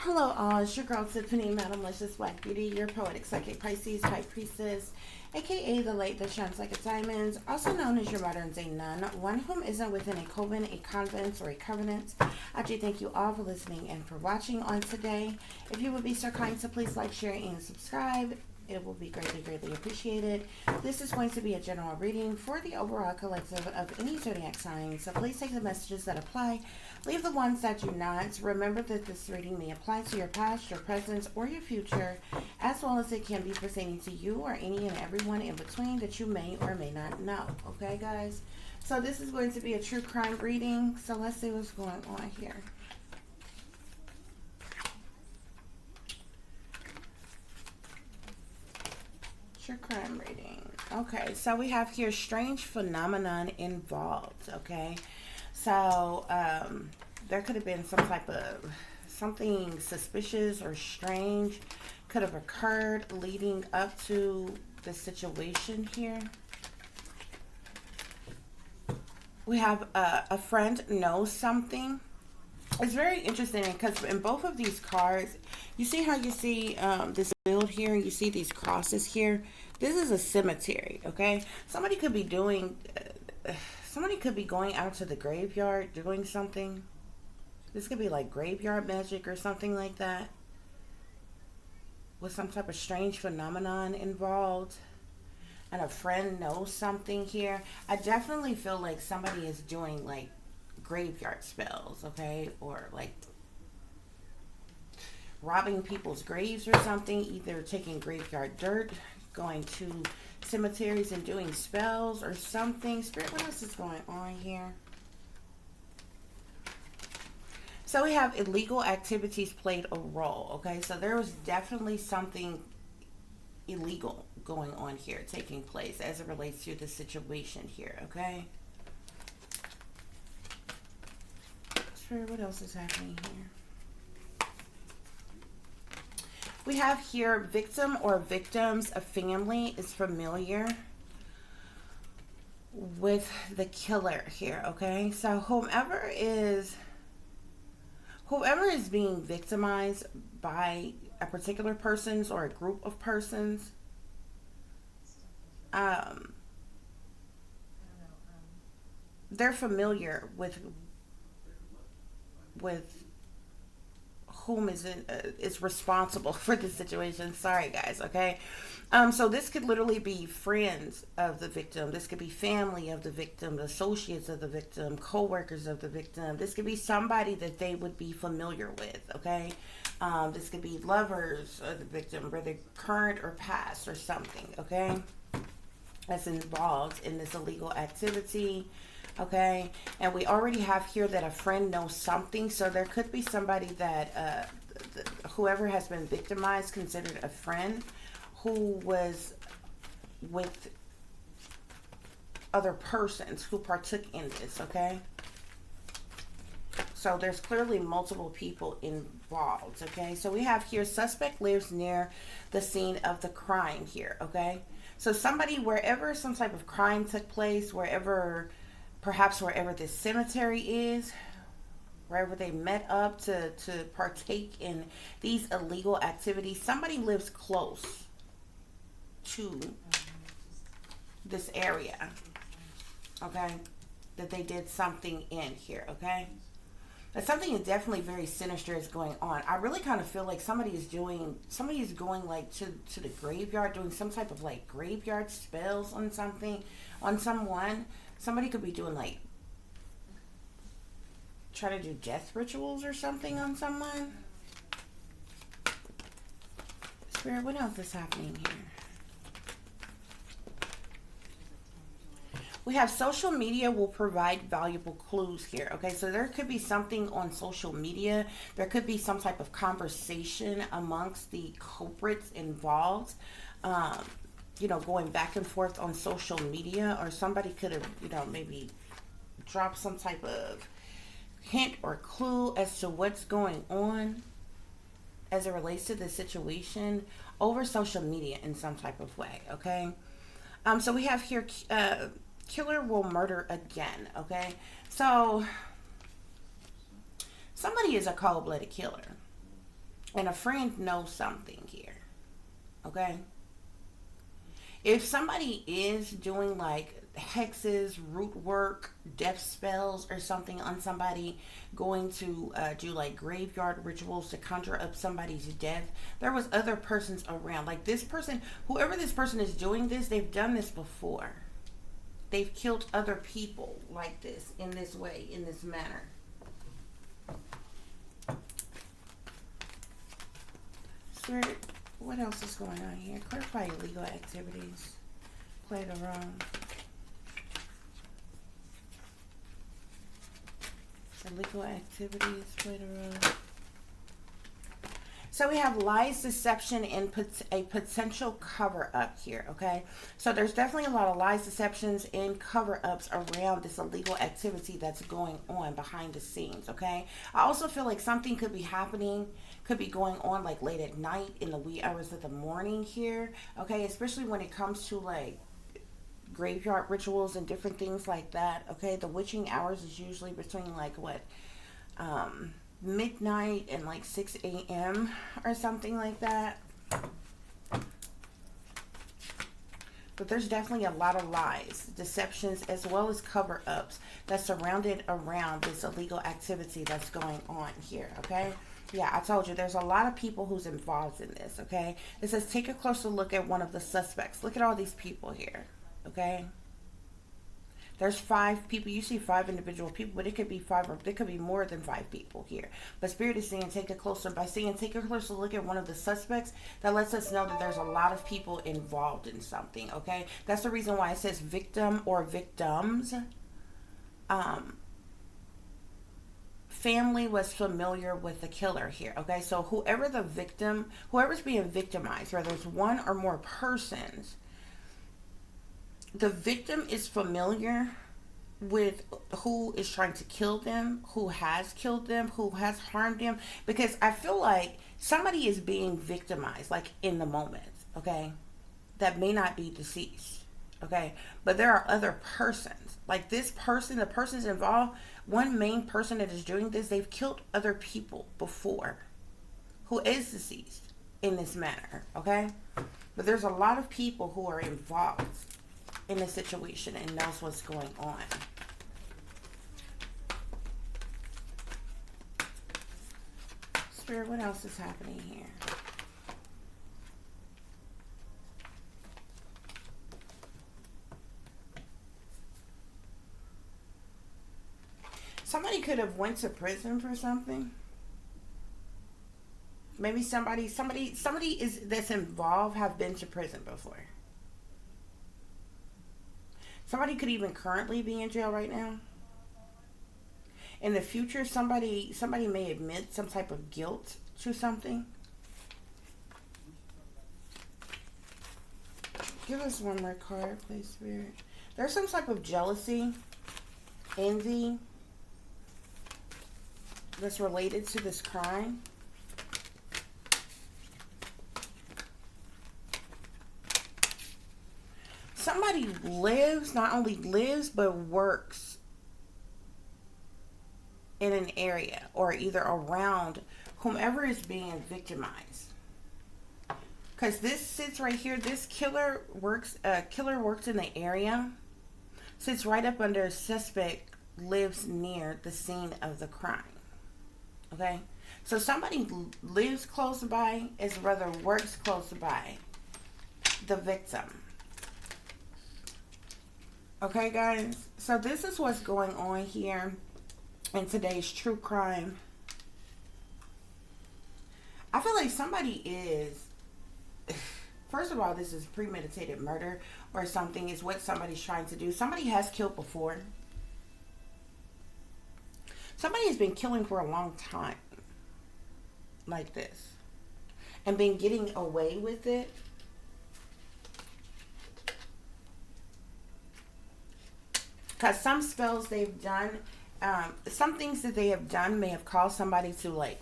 Hello all, it's your girl Tiffany, Madam Licious Black Beauty, your poetic psychic Pisces, High Priestess, aka the light that shines like a diamond, also known as your modern day nun, one whom isn't within a coven, a convent, or a covenant. I do thank you all for listening and for watching on today. If you would be so kind to please like, share, and subscribe, it will be greatly, greatly appreciated. This is going to be a general reading for the overall collective of any zodiac sign, so please take the messages that apply, leave the ones that do not. Remember that this reading may apply to your past, your present, or your future, as well as it can be pertaining to you or any and everyone in between that you may or may not know. Okay, guys? So this is going to be a true crime reading, so let's see what's going on here. True crime reading. Okay, so we have here strange phenomenon involved. Okay, so there could have been some type of something suspicious or strange could have occurred leading up to the situation here. We have a friend knows something. It's very interesting because in both of these cards, you see how you see this field here and you see these crosses here. This is a cemetery, okay? Somebody could be doing, somebody could be going out to the graveyard doing something. This could be like graveyard magic or something like that, with some type of strange phenomenon involved. And a friend knows something here. I definitely feel like somebody is doing like graveyard spells, okay, or like robbing people's graves or something, either taking graveyard dirt, going to cemeteries and doing spells or something. Spirit, what else is going on here? So we have illegal activities played a role, okay? So there was definitely something illegal going on here, taking place as it relates to the situation here, okay? Spirit, what else is happening here? We have here victim or victims, a family is familiar with the killer here, okay? So whoever is being victimized by a particular person's or a group of persons, they're familiar with whom is responsible for the situation. Sorry guys, okay? So this could literally be friends of the victim. This could be family of the victim, associates of the victim, co-workers of the victim. This could be somebody that they would be familiar with, okay? This could be lovers of the victim, whether current or past or something, okay? That's involved in this illegal activity. Okay, and we already have here that a friend knows something, so there could be somebody that whoever has been victimized considered a friend who was with other persons who partook in this, okay? So there's clearly multiple people involved, okay? So we have here suspect lives near the scene of the crime here, okay? So somebody, wherever some type of crime took place, perhaps wherever this cemetery is, wherever they met up to partake in these illegal activities, somebody lives close to this area, okay, that they did something in here, okay? But something is definitely very sinister is going on. I really kind of feel like somebody is going like to the graveyard, doing some type of like graveyard spells on something, on someone. Somebody could be doing like, trying to do death rituals or something on someone. Spirit, what else is happening here? We have social media will provide valuable clues here. Okay, so there could be something on social media. There could be some type of conversation amongst the culprits involved. You know, going back and forth on social media, or somebody could have, you know, maybe dropped some type of hint or clue as to what's going on as it relates to the situation over social media in some type of way, okay? So we have here, killer will murder again, okay? So somebody is a cold-blooded killer. And a friend knows something here. Okay? If somebody is doing like hexes, root work, death spells, or something on somebody, going to do like graveyard rituals to conjure up somebody's death, there was other persons around. Like this person, whoever this person is doing this, they've done this before. They've killed other people like this, in this way, in this manner. Spirit, what else is going on here? Clarify illegal activities. Played a role. Illegal activities played a role. So we have lies, deception, and a potential cover-up here, okay? So there's definitely a lot of lies, deceptions, and cover-ups around this illegal activity that's going on behind the scenes, okay? I also feel like something could be happening, could be going on like late at night, in the wee hours of the morning here, okay? Especially when it comes to like graveyard rituals and different things like that, okay? The witching hours is usually between like what, midnight and like 6 a.m. or something like that. But there's definitely a lot of lies, deceptions, as well as cover-ups that's surrounded around this illegal activity that's going on here, okay? Yeah, I told you, there's a lot of people who's involved in this, okay? It says, take a closer look at one of the suspects. Look at all these people here, okay? There's 5 people. You see 5 individual people, but it could be 5, or it could be more than 5 people here. But Spirit is saying take a closer look at one of the suspects. That lets us know that there's a lot of people involved in something, okay? That's the reason why it says victim or victims. Family was familiar with the killer here, okay? So whoever the victim, whoever's being victimized, whether it's one or more persons, the victim is familiar with who is trying to kill them, who has killed them, who has harmed them, because I feel like somebody is being victimized, like in the moment, okay, that may not be deceased, okay, but there are other persons, like this person, the person's involved, one main person that is doing this, they've killed other people before who is deceased in this manner, okay, but there's a lot of people who are involved in the situation and knows what's going on. Spirit, what else is happening here? Somebody could have went to prison for something. Maybe somebody is that's involved have been to prison before. Somebody could even currently be in jail right now. In the future, somebody may admit some type of guilt to something. Give us one more card, please, Spirit. There's some type of jealousy, envy that's related to this crime. Somebody not only lives, but works in an area or either around whomever is being victimized. Because this sits right here. This killer works in the area. Sits right up under suspect, lives near the scene of the crime. Okay? So somebody lives close by, as rather works close by the victim. Okay, guys, so this is what's going on here in today's true crime. I feel like somebody is, first of all, this is premeditated murder or something is what somebody's trying to do. Somebody has killed before. Somebody has been killing for a long time like this and been getting away with it. Because some spells they've done, some things that they have done may have caused somebody to like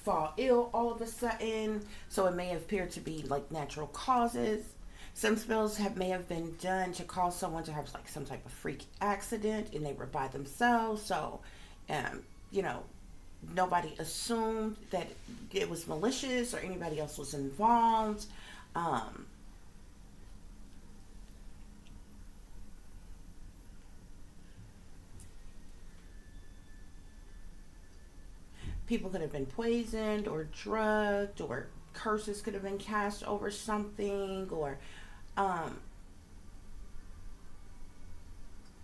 fall ill all of a sudden. So it may appear to be like natural causes. Some spells may have been done to cause someone to have like some type of freak accident and they were by themselves. So, you know, nobody assumed that it was malicious or anybody else was involved. Um, People could have been poisoned or drugged, or curses could have been cast over something, or um,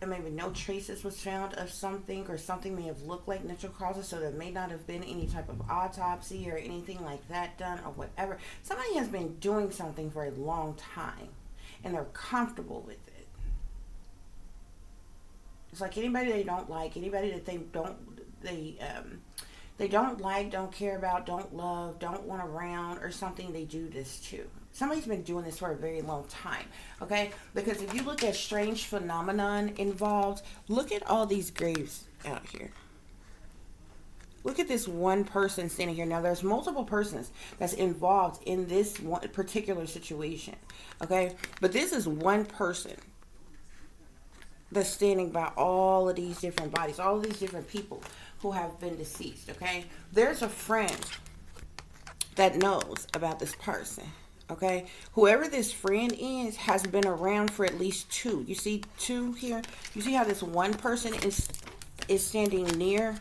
and maybe no traces was found of something, or something may have looked like natural causes, so there may not have been any type of autopsy or anything like that done, or whatever. Somebody has been doing something for a long time and they're comfortable with it. It's like anybody they don't like, anybody that they don't like, don't care about, don't love, don't want around, or something, they do this too. Somebody's been doing this for a very long time, okay? Because if you look at strange phenomenon involved, look at all these graves out here. Look at this one person standing here. Now, there's multiple persons that's involved in this one particular situation, okay? But this is one person that's standing by all of these different bodies, all of these different people who have been deceased, okay? There's a friend that knows about this person, okay? Whoever this friend is has been around for at least two. You see two here? You see how this one person is standing near?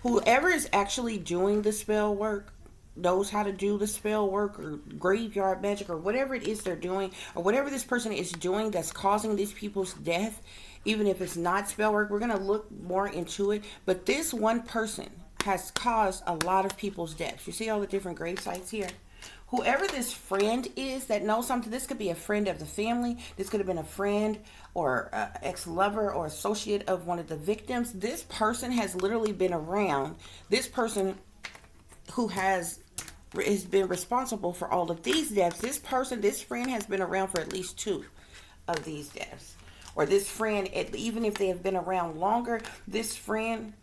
Whoever is actually doing the spell work knows how to do the spell work or graveyard magic or whatever it is they're doing, or whatever this person is doing that's causing these people's death. Even if it's not spell work, we're going to look more into it. But this one person has caused a lot of people's deaths. You see all the different grave sites here? Whoever this friend is that knows something, this could be a friend of the family. This could have been a friend or ex-lover or associate of one of the victims. This person has literally been around. This person who has been responsible for all of these deaths. This friend has been around for at least two of these deaths. Or this friend, even if they have been around longer, this friend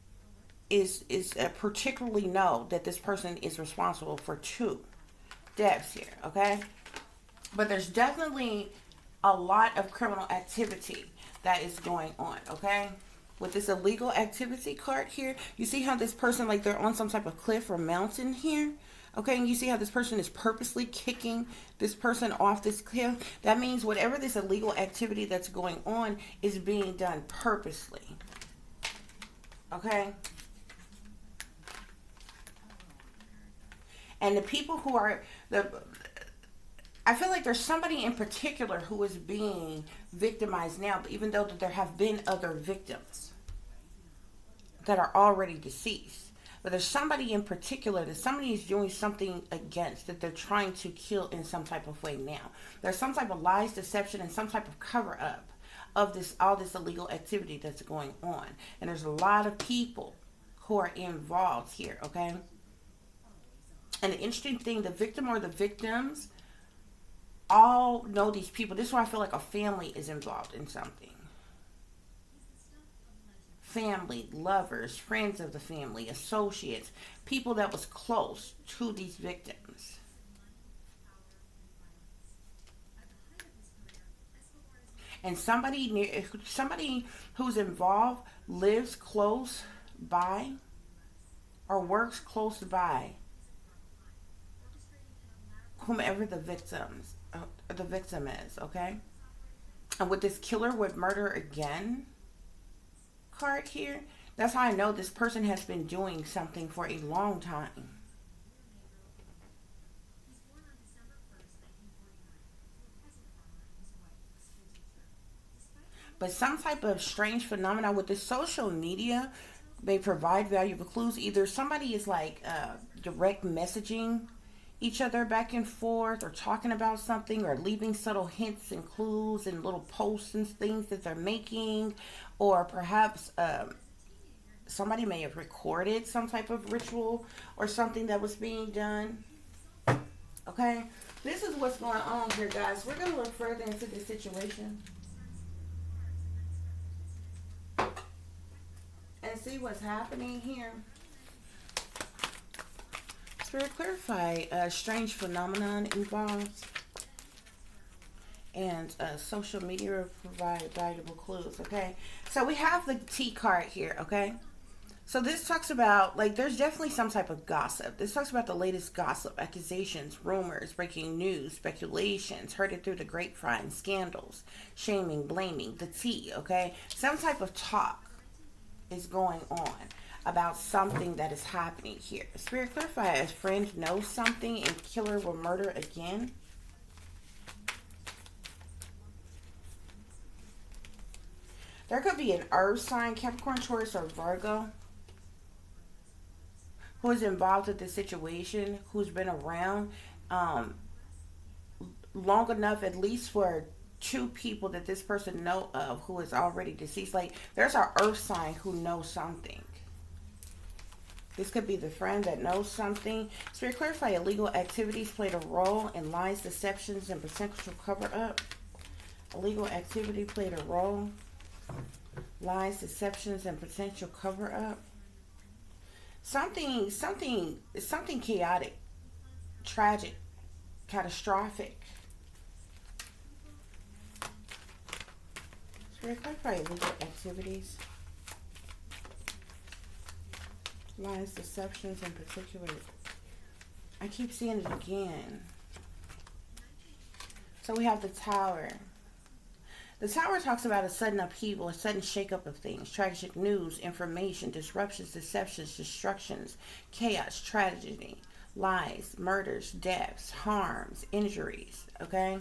is particularly know that this person is responsible for two deaths here, okay? But there's definitely a lot of criminal activity that is going on, okay? With this illegal activity card here, you see how this person, like they're on some type of cliff or mountain here? Okay, and you see how this person is purposely kicking this person off this cliff? That means whatever this illegal activity that's going on is being done purposely. Okay? And the people who are I feel like there's somebody in particular who is being victimized now, even though that there have been other victims that are already deceased. But there's somebody in particular that somebody is doing something against, that they're trying to kill in some type of way now. There's some type of lies, deception, and some type of cover up of all this illegal activity that's going on. And there's a lot of people who are involved here, okay? And the interesting thing, the victim or the victims all know these people. This is why I feel like a family is involved in something. Family, lovers, friends of the family, associates, people that was close to these victims. And somebody who's involved lives close by or works close by whomever the victim is, okay? And with this killer would murder again card here, that's how I know this person has been doing something for a long time. But some type of strange phenomena with the social media may provide valuable clues. Either somebody is like direct messaging each other back and forth, or talking about something, or leaving subtle hints and clues and little posts and things that they're making, or perhaps somebody may have recorded some type of ritual or something that was being done. Okay, this is what's going on here, guys. We're going to look further into this situation and see what's happening here. Spirit, clarify strange phenomenon involved, and social media provide valuable clues. Okay, so we have the T card here. Okay, So this talks about, like, there's definitely some type of gossip. This talks about the latest gossip, accusations, rumors, breaking news, speculations, heard it through the grapevine, scandals, shaming, blaming, the tea, okay? Some type of talk is going on about something that is happening here. Spirit, clarify, as friend knows something and killer will murder again. There could be an earth sign, Capricorn, Taurus, or Virgo, who is involved with this situation, who's been around long enough, at least for two people that this person know of who is already deceased. Like, there's an earth sign who knows something. This could be the friend that knows something. Spirit, clarify, illegal activities played a role in lies, deceptions, and potential cover-up. Illegal activity played a role. Lies, deceptions, and potential cover-up. Something chaotic, tragic, catastrophic. Spirit, clarify illegal activities. Lies, deceptions, and particular. I keep seeing it again. So we have the Tower. The Tower talks about a sudden upheaval, a sudden shakeup of things, tragic news, information, disruptions, deceptions, destructions, chaos, tragedy, lies, murders, deaths, harms, injuries, okay?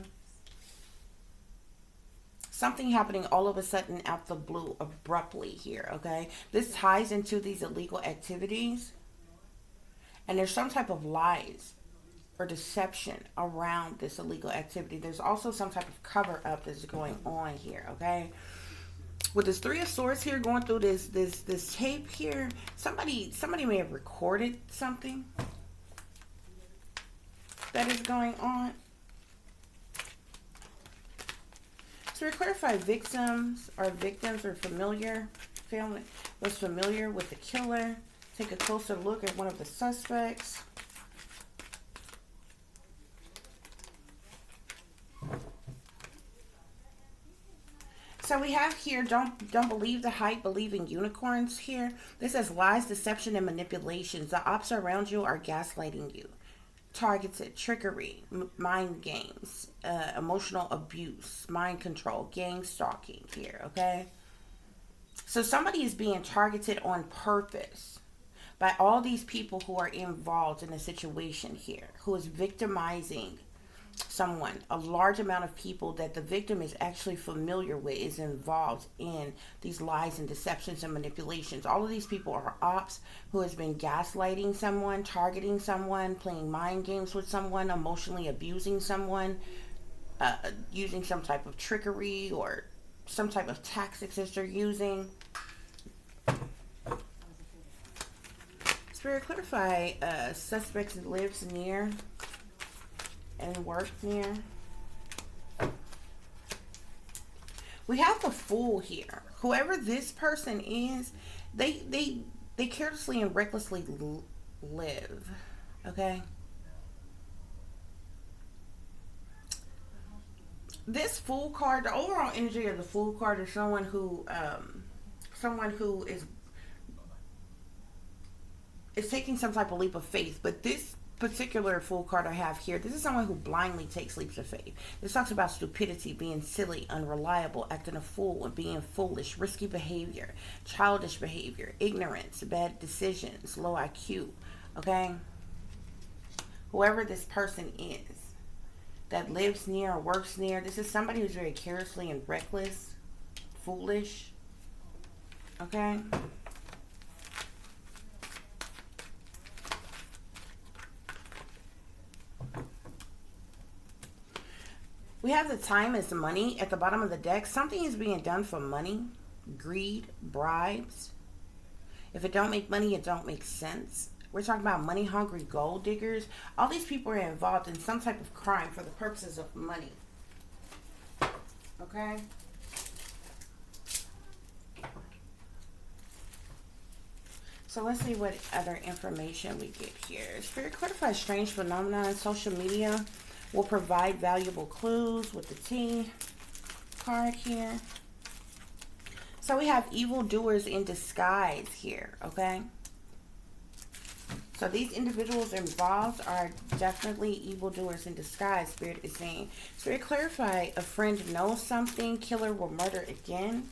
Something happening all of a sudden out the blue, abruptly here, okay? This ties into these illegal activities. And there's some type of lies or deception around this illegal activity. There's also some type of cover-up that's going on here, okay? With this Three of Swords here going through this tape here, somebody may have recorded something that is going on. So we clarify victims or familiar, family was familiar with the killer. Take a closer look at one of the suspects. So we have here, don't believe the hype, believe in unicorns here. This says lies, deception, and manipulations. The ops around you are gaslighting you. Targeted trickery, mind games, emotional abuse, mind control, gang stalking here, okay? So somebody is being targeted on purpose by all these people who are involved in a situation here, who is victimizing someone. A large amount of people that the victim is actually familiar with is involved in these lies and deceptions and manipulations. All of these people are ops who has been gaslighting someone, targeting someone, playing mind games with someone, emotionally abusing someone, using some type of trickery or some type of tactics that they're using. Spirit, clarify suspects lives near and work near. We have the Fool here. Whoever this person is, they carelessly and recklessly live, okay? This Fool card, the overall energy of the Fool card is someone who is taking some type of leap of faith. But this particular Fool card I have here, this is someone who blindly takes leaps of faith. This talks about stupidity, being silly, unreliable, acting a fool, and being foolish, risky behavior, childish behavior, ignorance, bad decisions, low IQ, okay? Whoever this person is that lives near or works near, this is somebody who's very carelessly and reckless, foolish, okay? We have the Time is money at the bottom of the deck. Something is being done for money, greed, bribes. If it don't make money, it don't make sense. We're talking about money-hungry gold diggers. All these people are involved in some type of crime for the purposes of money. Okay? So let's see what other information we get here. Spirit, clarify strange phenomena in social media. Will provide valuable clues with the T card here. So we have evildoers in disguise here, okay? So these individuals involved are definitely evildoers in disguise, Spirit is saying. Spirit, clarify, a friend knows something, killer will murder again.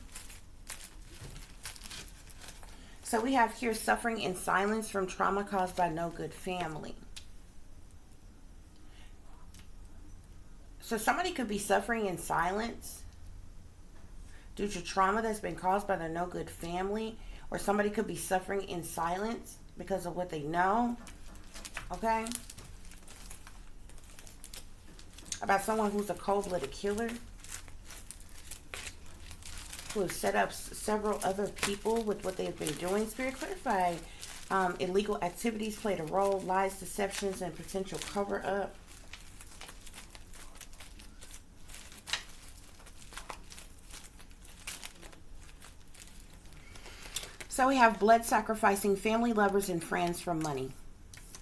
So we have here suffering in silence from trauma caused by no good family. So somebody could be suffering in silence due to trauma that's been caused by the no good family, or somebody could be suffering in silence because of what they know, okay? About someone who's a cold-blooded killer, who has set up several other people with what they've been doing. Spirit, clarify, illegal activities played a role, lies, deceptions, and potential cover-up. So we have blood sacrificing family, lovers, and friends for money.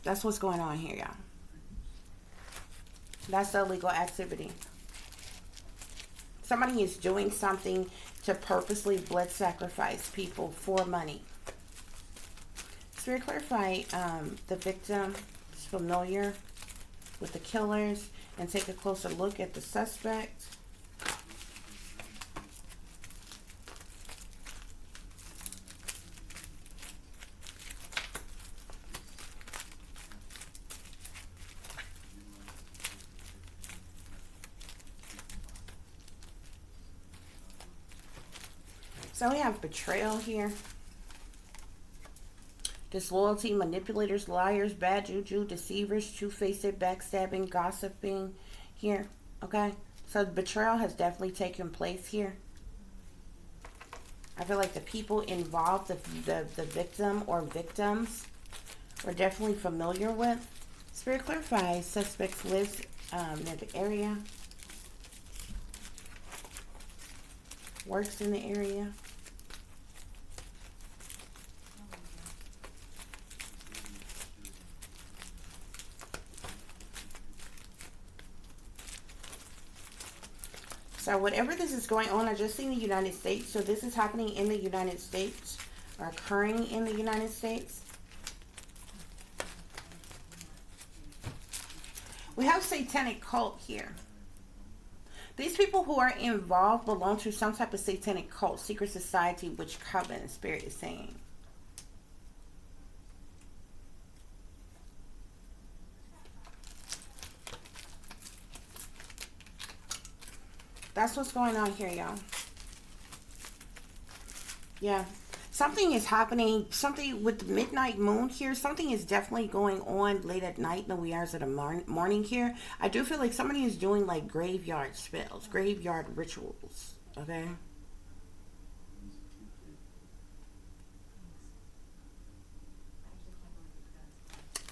That's what's going on here, y'all. That's the illegal activity. Somebody is doing something to purposely blood sacrifice people for money. Spirit, clarify, the victim is familiar with the killers, and take a closer look at the suspect. So we have betrayal here. Disloyalty, manipulators, liars, bad juju, deceivers, two-faced, backstabbing, gossiping here. Okay? So betrayal has definitely taken place here. I feel like the people involved, the victim or victims, are definitely familiar with. Spirit, clarify, suspects lives near the area. Works in the area. So whatever this is going on, I just seen the United States. So this is happening in the United States, or occurring in the United States. We have satanic cult here. These people who are involved belong to some type of satanic cult, secret society, witch coven, Spirit is saying. That's what's going on here, y'all. Yeah. Something is happening. Something with the midnight moon here. Something is definitely going on late at night in the wee hours of the morning here. I do feel like somebody is doing like graveyard spells, graveyard rituals. Okay.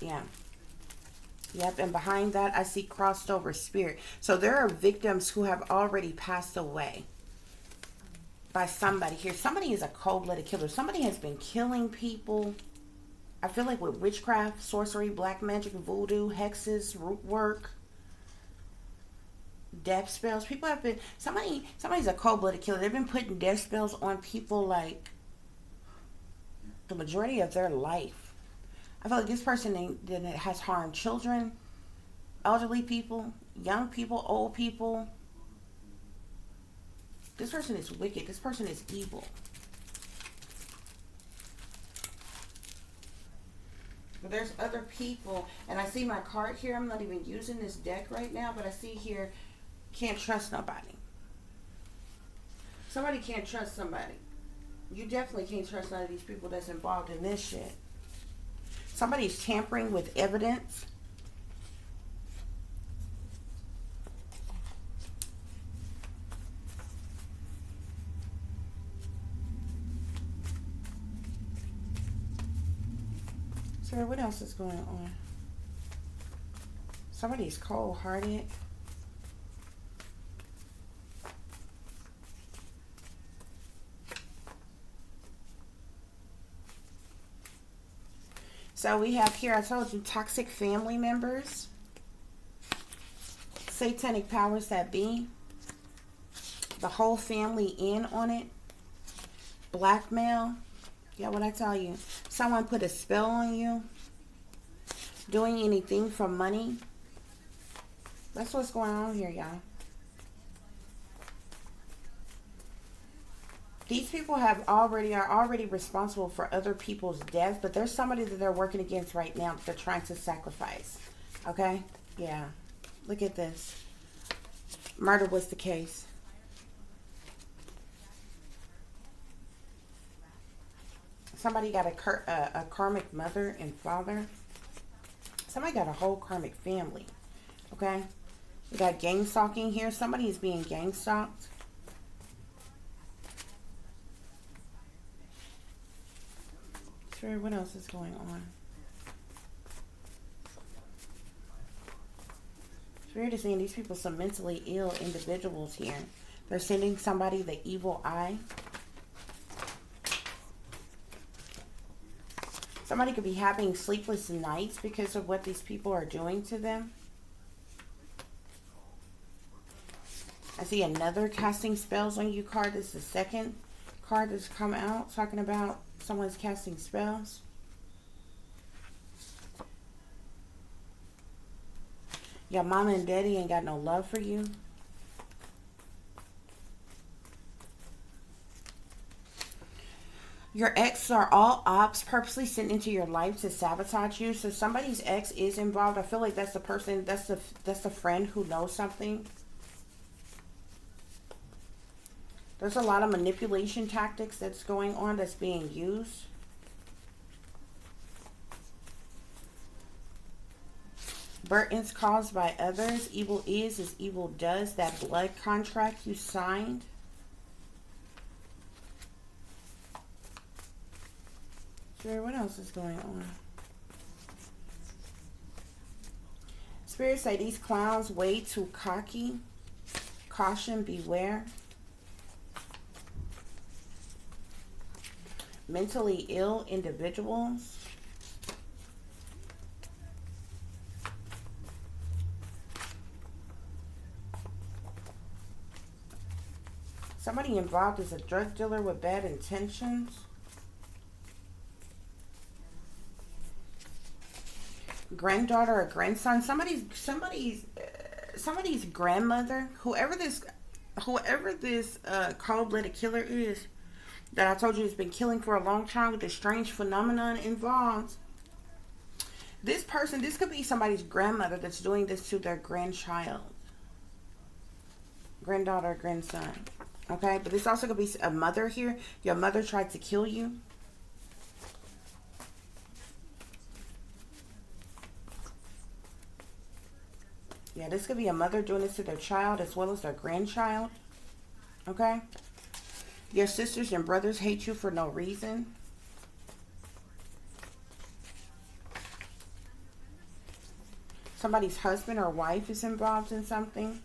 Yeah. Yep, and behind that, I see crossed over spirit. So there are victims who have already passed away by somebody here. Somebody is a cold-blooded killer. Somebody has been killing people. I feel like with witchcraft, sorcery, black magic, voodoo, hexes, root work, death spells. People have been, somebody's a cold-blooded killer. They've been putting death spells on people like the majority of their life. I feel like this person has harmed children, elderly people, young people, old people. This person is wicked. This person is evil. But there's other people, and I see my card here. I'm not even using this deck right now, but I see here, can't trust nobody. Somebody can't trust somebody. You definitely can't trust none of these people that's involved in this shit. Somebody's tampering with evidence. Sir, what else is going on? Somebody's cold-hearted. So we have here, I told you, toxic family members, satanic powers that be, the whole family in on it. Blackmail. Yeah, what I tell you. Someone put a spell on you. Doing anything for money. That's what's going on here, y'all. These people are already responsible for other people's death, but there's somebody that they're working against right now that they're trying to sacrifice. Okay? Yeah. Look at this. Murder was the case. Somebody got a karmic mother and father. Somebody got a whole karmic family. Okay? We got gang stalking here. Somebody is being gang stalked. Sure, what else is going on? Spirit is saying these people are some mentally ill individuals here. They're sending somebody the evil eye. Somebody could be having sleepless nights because of what these people are doing to them. I see another casting spells on you card. This is the second card that's come out talking about someone's casting spells. Your mama and daddy ain't got no love for you. Your ex are all ops purposely sent into your life to sabotage you. So somebody's ex is involved. I feel like that's the person, that's the friend who knows something. There's a lot of manipulation tactics that's going on that's being used. Burdens caused by others. Evil is as evil does. That blood contract you signed. Sure, what else is going on? Spirits say these clowns way too cocky. Caution, beware. Mentally ill individuals. Somebody involved is a drug dealer with bad intentions. Granddaughter or grandson. Somebody's grandmother. Whoever this cold-blooded killer is that I told you has been killing for a long time with this strange phenomenon involved. This person, this could be somebody's grandmother that's doing this to their grandchild. Granddaughter or grandson. Okay, but this also could be a mother here. Your mother tried to kill you. Yeah, this could be a mother doing this to their child as well as their grandchild. Okay? Your sisters and brothers hate you for no reason. Somebody's husband or wife is involved in something.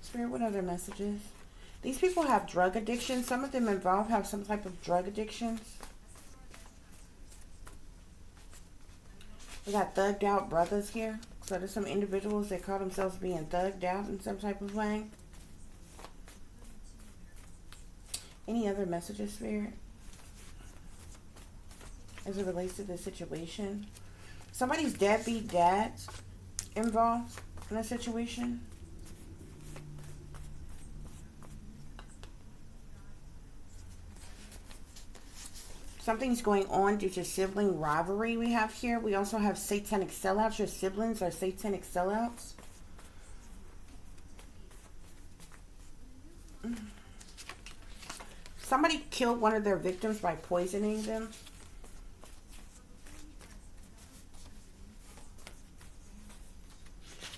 Spirit, what other messages? These people have drug addictions. Some of them involved have some type of drug addictions. We got thugged out brothers here. So there's some individuals that call themselves being thugged out in some type of way. Any other messages, Spirit? As it relates to this situation. Somebody's deadbeat dads involved in a situation. Something's going on due to sibling rivalry we have here. We also have satanic sellouts. Your siblings are satanic sellouts. Somebody killed one of their victims by poisoning them.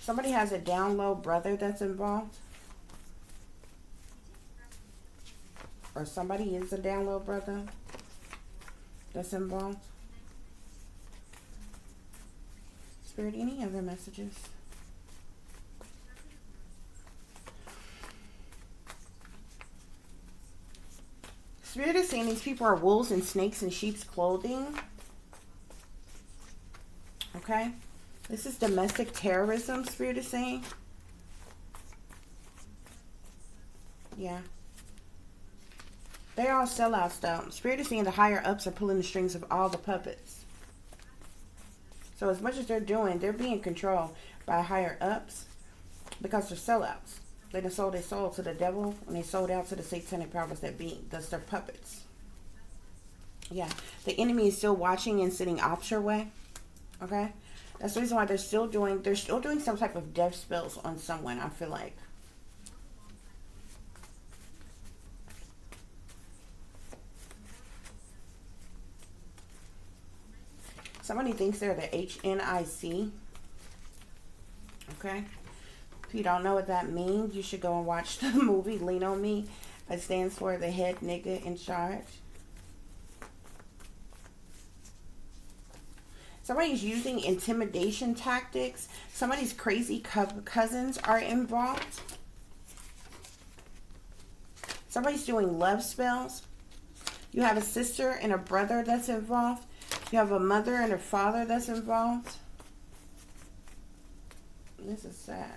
Somebody has a down low brother that's involved. Or somebody is a down low brother that's involved. Spirit, any other messages? Spirit is saying these people are wolves and snakes in sheep's clothing. Okay? This is domestic terrorism, Spirit is saying. Yeah. They're all sellouts though. Spirit is seeing the higher ups are pulling the strings of all the puppets. So as much as they're doing, they're being controlled by higher ups because they're sellouts. They done sold their soul to the devil and they sold out to the satanic powers that be. That's their puppets. Yeah. The enemy is still watching and sitting opposite way. Okay? That's the reason why they're still doing some type of death spells on someone, I feel like. Somebody thinks they're the HNIC. Okay? If you don't know what that means, you should go and watch the movie Lean on Me. It stands for the head nigga in charge. Somebody's using intimidation tactics. Somebody's crazy cousins are involved. Somebody's doing love spells. You have a sister and a brother that's involved. You have a mother and a father that's involved. This is sad.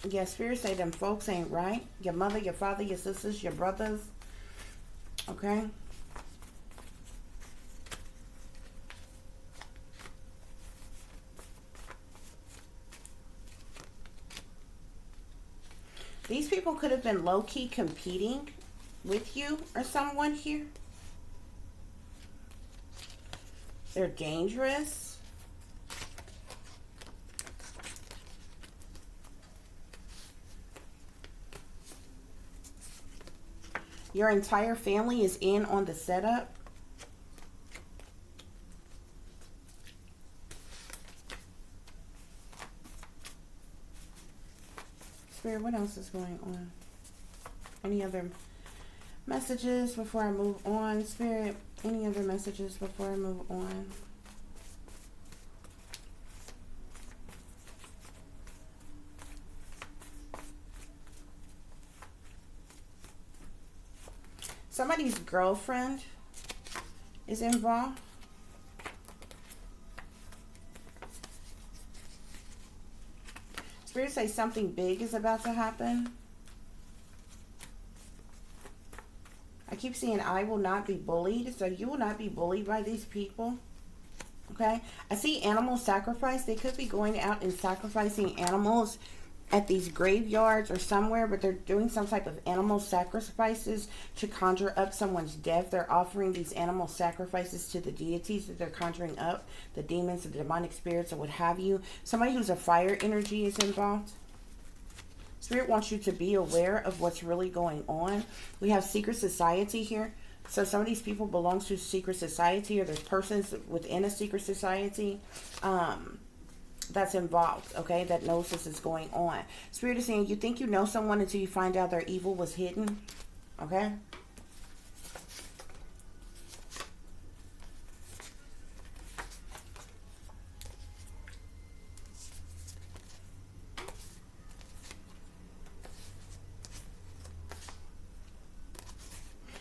Yeah, Spirit say them folks ain't right. Your mother, your father, your sisters, your brothers. Okay? These people could have been low-key competing with you or someone here. They're dangerous. Your entire family is in on the setup. Spirit, what else is going on? Any other messages before I move on? Spirit, any other messages before I move on? Somebody's girlfriend is involved. Spirit say something big is about to happen. I keep seeing I will not be bullied. So you will not be bullied by these people. Okay. I see animal sacrifice. They could be going out and sacrificing animals at these graveyards or somewhere, but they're doing some type of animal sacrifices to conjure up someone's death. They're offering these animal sacrifices to the deities that they're conjuring up, the demons, the demonic spirits, or what have you. Somebody who's a fire energy is involved. Spirit wants you to be aware of what's really going on. We have secret society here. So some of these people belong to secret society, or there's persons within a secret society that's involved, okay, that knows this is going on. Spirit is saying you think you know someone until you find out their evil was hidden, okay?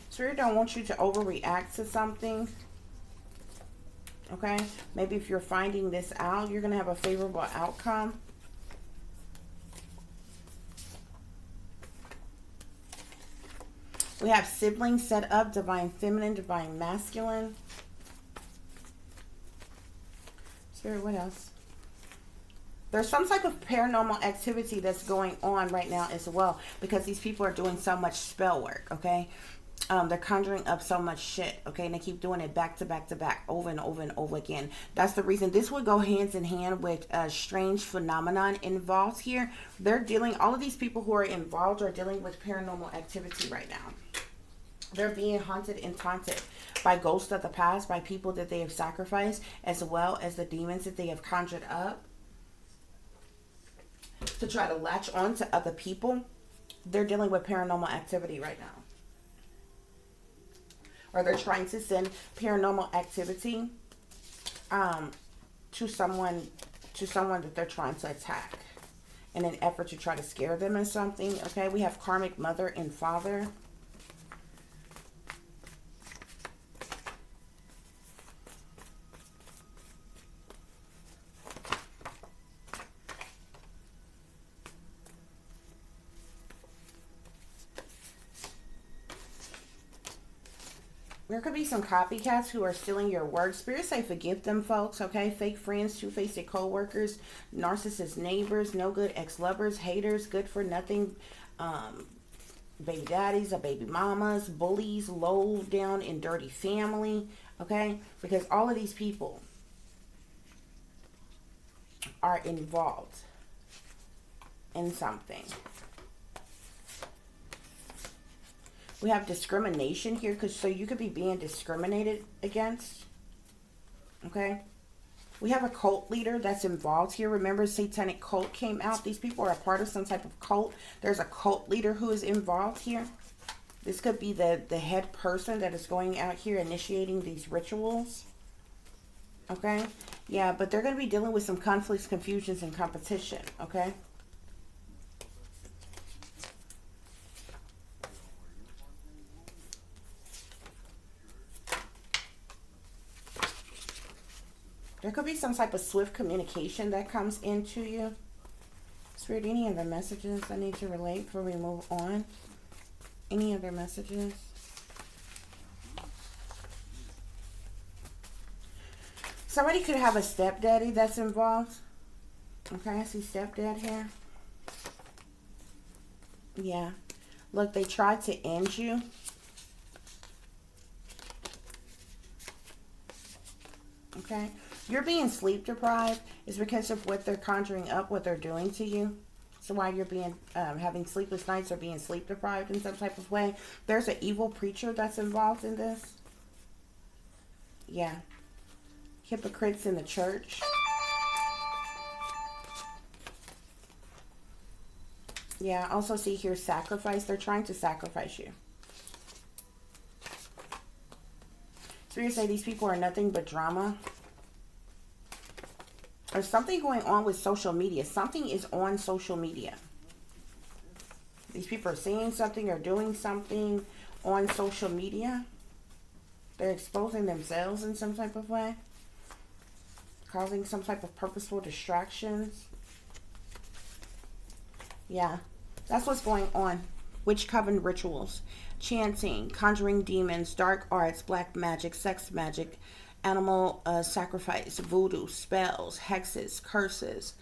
Spirit don't want you to overreact to something. Okay, maybe if you're finding this out, you're going to have a favorable outcome. We have siblings set up, divine feminine, divine masculine. Spirit, what else? There's some type of paranormal activity that's going on right now as well, because these people are doing so much spell work, okay? They're conjuring up so much shit, okay? And they keep doing it back to back to back, over and over and over again. That's the reason this would go hands in hand with a strange phenomenon involved here. They're dealing, all of these people who are involved are dealing with paranormal activity right now. They're being haunted and taunted by ghosts of the past, by people that they have sacrificed, as well as the demons that they have conjured up to try to latch on to other people. They're dealing with paranormal activity right now. Or they're trying to send paranormal activity to someone that they're trying to attack in an effort to try to scare them or something. Okay, we have karmic mother and father. There could be some copycats who are stealing your work. Spirit say forgive them, folks, okay? Fake friends, two-faced co-workers, narcissist neighbors, no good ex-lovers, haters, good for nothing, baby daddies or baby mamas, bullies, low down and dirty family, okay? Because all of these people are involved in something. We have discrimination here, because so you could be being discriminated against. Okay. We have a cult leader that's involved here. Remember, satanic cult came out. These people are a part of some type of cult. There's a cult leader who is involved here. This could be the head person that is going out here initiating these rituals. Okay. Yeah, but they're going to be dealing with some conflicts, confusions, and competition. Okay. There could be some type of swift communication that comes into you. Spirit, any other messages I need to relate before we move on? Any other messages? Somebody could have a stepdaddy that's involved. Okay, I see stepdad here. Yeah. Look, they tried to end you. Okay. You're being sleep deprived is because of what they're conjuring up, what they're doing to you. So why you're being having sleepless nights or being sleep deprived in some type of way. There's an evil preacher that's involved in this. Yeah. Hypocrites in the church. Yeah, I also see here sacrifice. They're trying to sacrifice you. So you say these people are nothing but drama. There's something going on with social media. Something is on social media. These people are saying something or doing something on social media. They're exposing themselves in some type of way. Causing some type of purposeful distractions. Yeah, that's what's going on. Witch coven rituals. Chanting, conjuring demons, dark arts, black magic, sex magic, animal sacrifice, voodoo, spells, hexes, curses,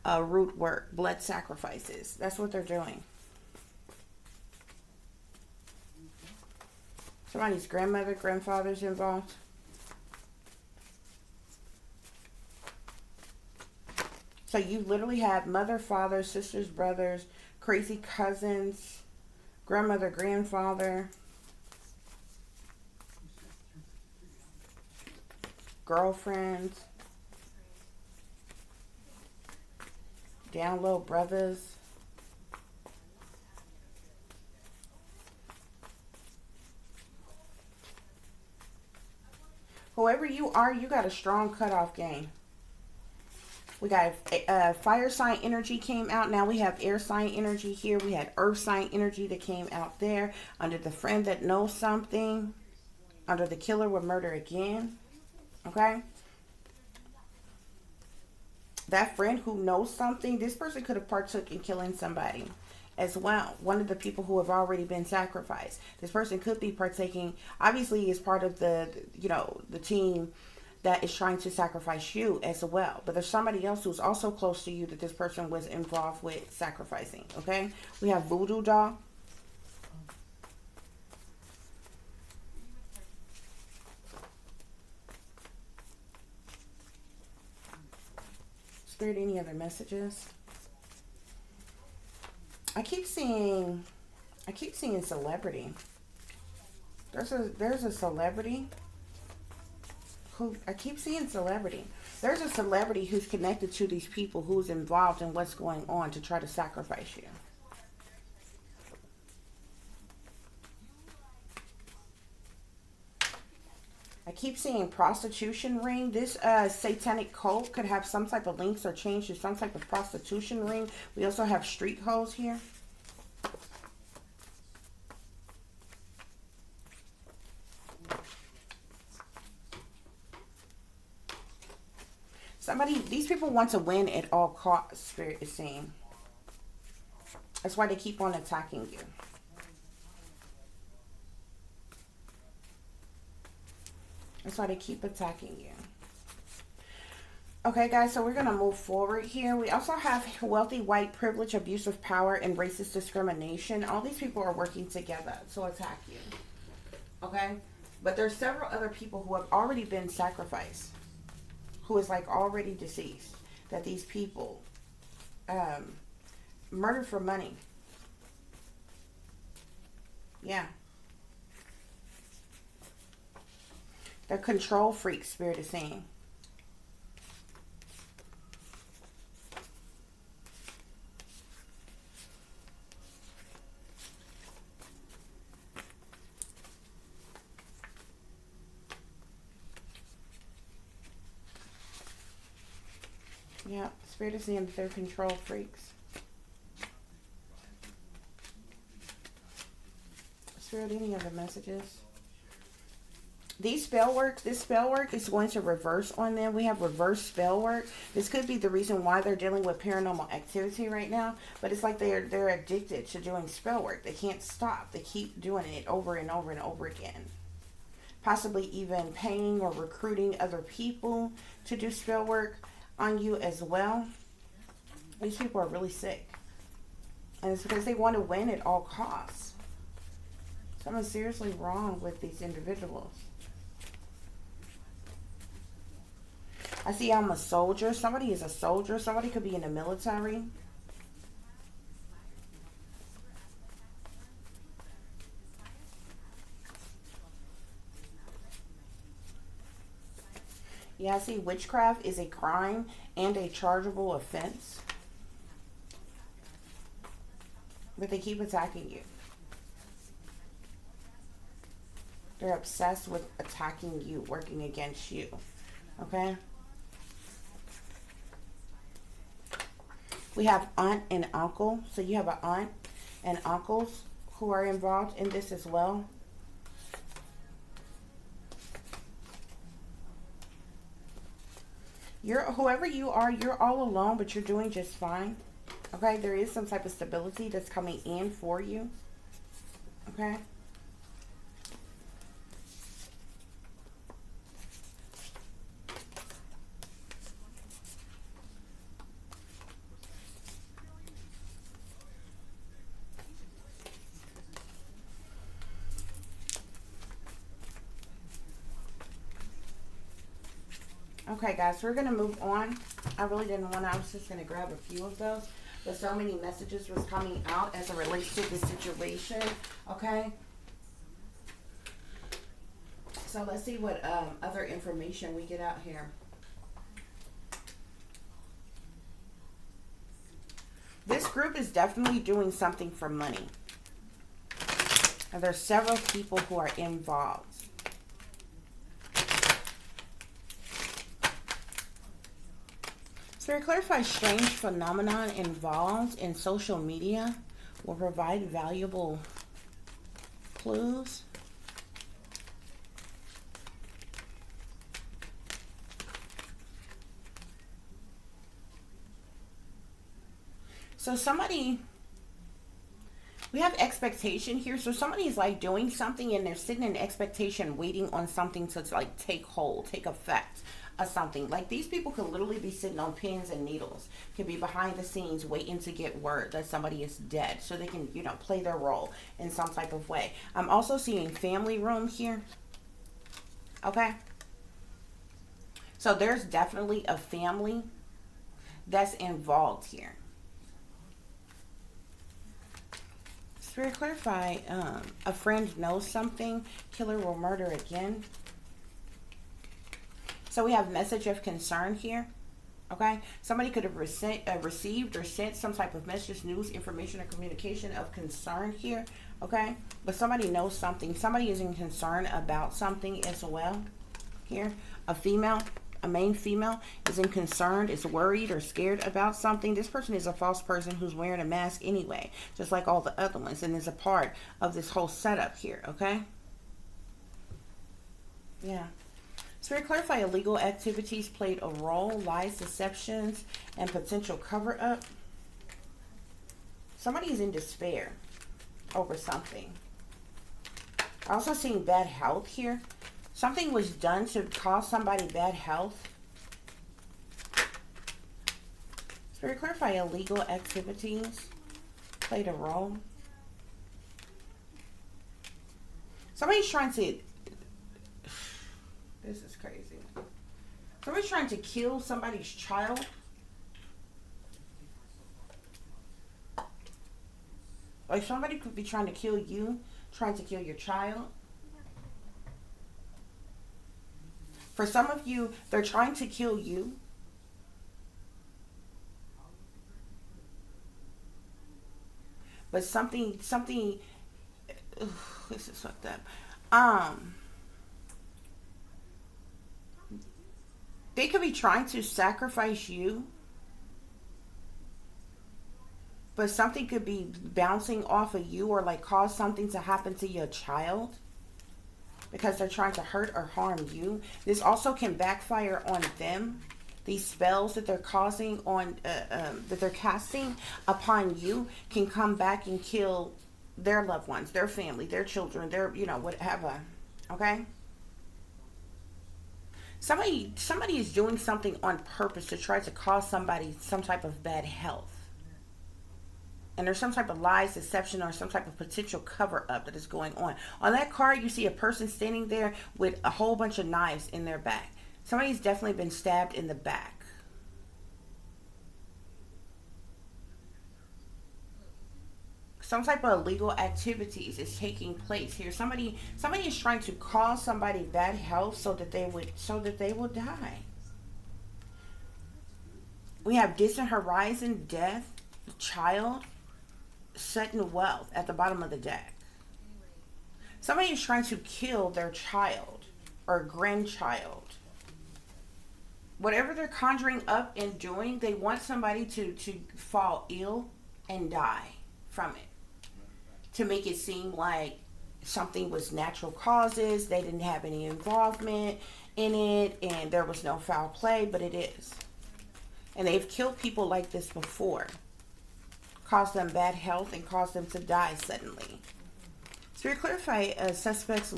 root work, blood sacrifices. That's what they're doing. Somebody's grandmother, grandfather's involved. So you literally have mother, father, sisters, brothers, crazy cousins, grandmother, grandfather, girlfriends, down low brothers. Whoever you are, you got a strong cutoff game. We got fire sign energy came out. Now we have air sign energy here. We had earth sign energy that came out there. Under the friend that knows something. Under the killer will murder again. Okay. That friend who knows something. This person could have partook in killing somebody as well. One of the people who have already been sacrificed. This person could be partaking. Obviously is part of the, you know, the team that is trying to sacrifice you as well. But there's somebody else who's also close to you that this person was involved with sacrificing. Okay. We have voodoo doll. Spirit, any other messages? I keep seeing celebrity. There's a celebrity. I keep seeing celebrity. There's a celebrity who's connected to these people who's involved in what's going on to try to sacrifice you. I keep seeing prostitution ring. This satanic cult could have some type of links or change to some type of prostitution ring. We also have street hoes here. These people want to win at all costs, Spirit is saying. That's why they keep on attacking you. That's why they keep attacking you. Okay, guys, so we're going to move forward here. We also have wealthy, white, privilege, abuse of power, and racist discrimination. All these people are working together to attack you. Okay? But there's several other people who have already been sacrificed, who is like already deceased, that these people murdered for money. Yeah. The control freak, Spirit is saying. Yeah, Spirit is saying that they're control freaks. Spirit, any other messages? These spell work, this spell work is going to reverse on them. We have reverse spell work. This could be the reason why they're dealing with paranormal activity right now. But it's like they're addicted to doing spell work. They can't stop. They keep doing it over and over and over again. Possibly even paying or recruiting other people to do spell work on you as well. These people are really sick. And it's because they want to win at all costs. Something's seriously wrong with these individuals. I see I'm a soldier. Somebody is a soldier. Somebody could be in the military. Yeah, I see witchcraft is a crime and a chargeable offense. But they keep attacking you. They're obsessed with attacking you, working against you. Okay? We have aunt and uncle. So you have an aunt and uncles who are involved in this as well. Whoever you are, you're all alone, but you're doing just fine. Okay? There is some type of stability that's coming in for you. Okay? Okay, guys, we're going to move on. I really didn't want to. I was just going to grab a few of those. But so many messages was coming out as it relates to this situation. Okay? So let's see what other information we get out here. This group is definitely doing something for money. And there's several people who are involved. Spirit, clarify strange phenomenon involved in social media will provide valuable clues. So somebody, we have expectation here. So somebody is like doing something and they're sitting in expectation, waiting on something to like take hold, take effect of something. Like these people could literally be sitting on pins and needles, could be behind the scenes waiting to get word that somebody is dead so they can, you know, play their role in some type of way. I'm also seeing family room here. Okay. So there's definitely a family that's involved here. Spirit, clarify, a friend knows something, killer will murder again. So we have message of concern here. Okay, somebody could have received or sent some type of message, news, information, or communication of concern here. Okay, but somebody knows something. Somebody is in concern about something as well. Here, a female, a main female is in concerned, is worried or scared about something. This person is a false person who's wearing a mask anyway, just like all the other ones, and is a part of this whole setup here. Okay. Yeah. Spirit, clarify illegal activities played a role, lies, deceptions, and potential cover-up. Somebody is in despair over something. I also seeing bad health here. Something was done to cause somebody bad health. Spirit, clarify illegal activities played a role. Somebody's trying to... This is crazy. Somebody's trying to kill somebody's child. Like somebody could be trying to kill you, trying to kill your child. For some of you, they're trying to kill you. But something, this is fucked up. They could be trying to sacrifice you, but something could be bouncing off of you or like cause something to happen to your child because they're trying to hurt or harm you. This also can backfire on them. These spells that they're causing on, that they're casting upon you can come back and kill their loved ones, their family, their children, their, you know, whatever. Okay? Somebody is doing something on purpose to try to cause somebody some type of bad health. And there's some type of lies, deception, or some type of potential cover-up that is going on. On that card, you see a person standing there with a whole bunch of knives in their back. Somebody's definitely been stabbed in the back. Some type of illegal activities is taking place here. Somebody is trying to cause somebody bad health so that they will die. We have distant horizon, death, child, sudden wealth at the bottom of the deck. Somebody is trying to kill their child or grandchild. Whatever they're conjuring up and doing, they want somebody to fall ill and die from it. To make it seem like something was natural causes, they didn't have any involvement in it, and there was no foul play, but it is. And they've killed people like this before. Caused them bad health and caused them to die suddenly. Spirit, clarify suspect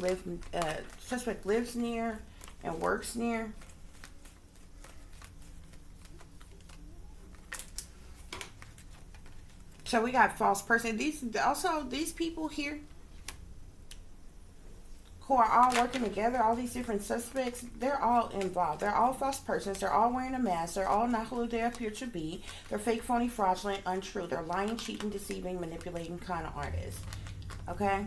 lives near and works near. So we got false person. These people here who are all working together, all these different suspects, they're all involved. They're all false persons. They're all wearing a mask. They're all not who they appear to be. They're fake, phony, fraudulent, untrue. They're lying, cheating, deceiving, manipulating kind of artists. Okay?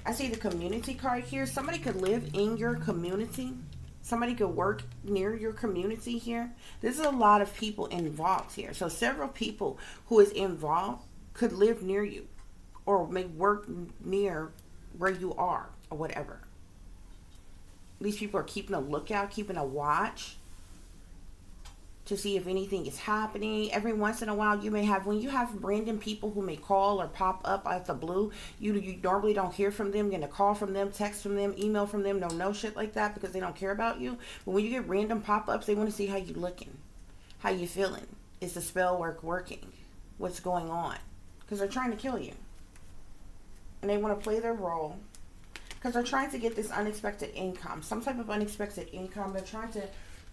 I see the community card here. Somebody could live in your community. Somebody could work near your community here. There's a lot of people involved here. So several people who is involved could live near you or may work near where you are or whatever. These people are keeping a lookout, keeping a watch to see if anything is happening. Every once in a while, you may have, when you have random people who may call or pop up out the blue, you normally don't hear from them, get a call from them, text from them, email from them, no shit like that because they don't care about you. But when you get random pop-ups, they want to see how you looking, how you feeling. Is the spell working? What's going on? Because they're trying to kill you. And they want to play their role because they're trying to get this unexpected income, some type of unexpected income. They're trying to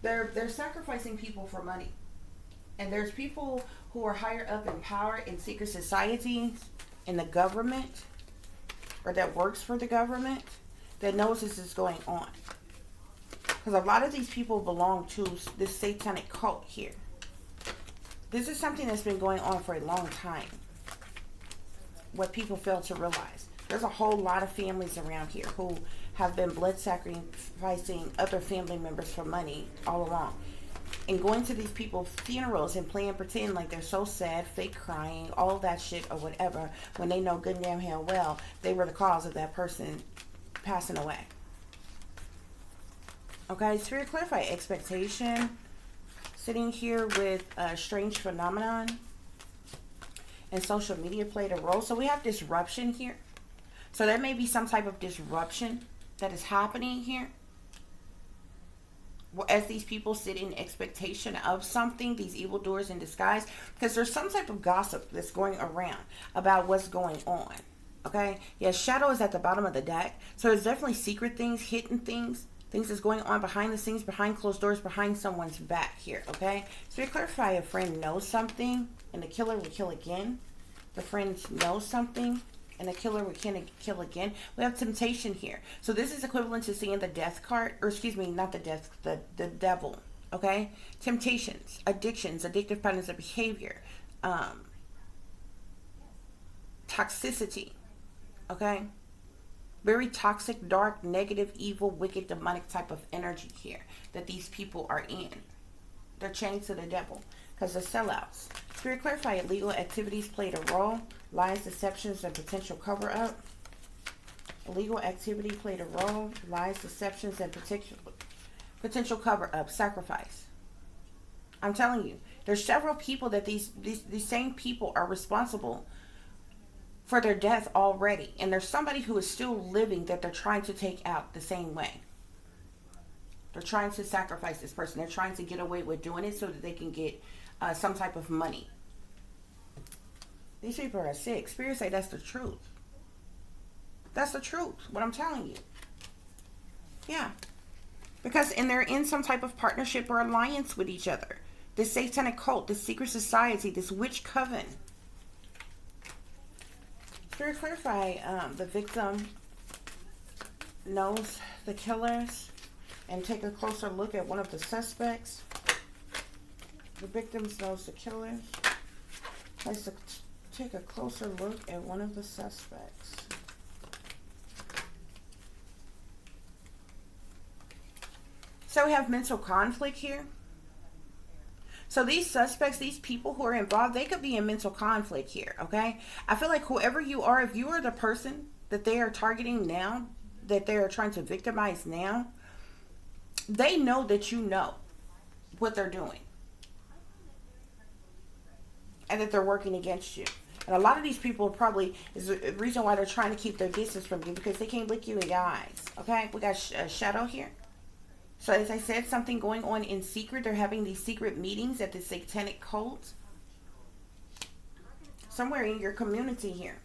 They're sacrificing people for money. And there's people who are higher up in power in secret societies, in the government, or that works for the government, that knows this is going on. Because a lot of these people belong to this satanic cult here. This is something that's been going on for a long time. What people fail to realize. There's a whole lot of families around here who have been blood sacrificing other family members for money all along. And going to these people's funerals and playing pretend like they're so sad, fake crying, all that shit or whatever, when they know good and damn hell well they were the cause of that person passing away. Okay, Spirit, clarify expectation. Sitting here with a strange phenomenon. And social media played a role. So we have disruption here. So there may be some type of disruption that is happening here. As these people sit in expectation of something, these evildoers in disguise. Because there's some type of gossip that's going around about what's going on. Okay? Yeah, shadow is at the bottom of the deck. So there's definitely secret things, hidden things, things that's going on behind the scenes, behind closed doors, behind someone's back here. Okay? So we clarify, a friend knows something and the killer will kill again. The friend knows something and the killer will kill again. We have temptation here. So this is equivalent to seeing the death card, or excuse me, not the death, the devil. Okay? Temptations, addictions, addictive patterns of behavior, toxicity. Okay? Very toxic, dark, negative, evil, wicked, demonic type of energy here that these people are in. They're chained to the devil because they're sellouts. Spirit clarify, illegal activities played a role. Lies, deceptions, and potential cover-up. Illegal activity played a role. Lies, deceptions, and potential cover-up. Sacrifice. I'm telling you, there's several people that these same people are responsible for their death already. And there's somebody who is still living that they're trying to take out the same way. They're trying to sacrifice this person. They're trying to get away with doing it so that they can get some type of money. These people are sick. Spirit say that's the truth. That's the truth. What I'm telling you. Yeah. Because they're in some type of partnership or alliance with each other. This satanic cult, this secret society, this witch coven. Spirit clarify, the victim knows the killers, and take a closer look at one of the suspects. The victim knows the killers. Let's take a closer look at one of the suspects. So we have mental conflict here. So these suspects, these people who are involved, they could be in mental conflict here, okay? I feel like whoever you are, if you are the person that they are targeting now, that they are trying to victimize now, they know that you know what they're doing. And that they're working against you. And a lot of these people probably, is the reason why they're trying to keep their distance from you, because they can't look you in the eyes, okay? We got a shadow here. So as I said, something going on in secret. They're having these secret meetings at the satanic cult. Somewhere in your community here.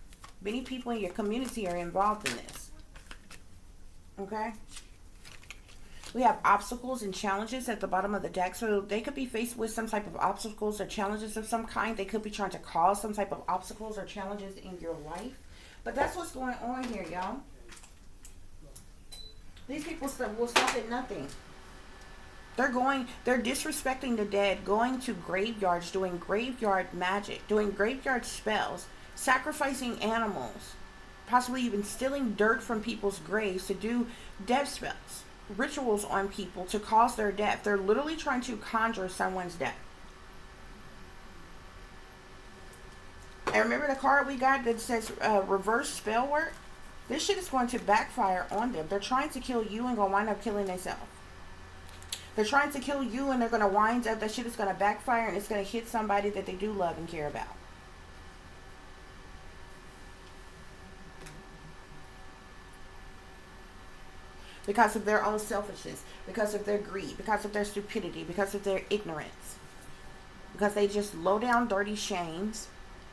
Many people in your community are involved in this. Okay? We have obstacles and challenges at the bottom of the deck. So they could be faced with some type of obstacles or challenges of some kind. They could be trying to cause some type of obstacles or challenges in your life. But that's what's going on here, y'all. These people will stop at nothing. They're disrespecting the dead, going to graveyards, doing graveyard magic, doing graveyard spells, sacrificing animals, possibly even stealing dirt from people's graves to do death spells, rituals on people to cause their death. They're literally trying to conjure someone's death. And remember the card we got that says reverse spell work? This shit is going to backfire on them. They're trying to kill you and going to wind up killing themselves. They're trying to kill you and they're going to wind up, that shit is going to backfire and it's going to hit somebody that they do love and care about. Because of their own selfishness, because of their greed, because of their stupidity, because of their ignorance. Because they just low down, dirty shames,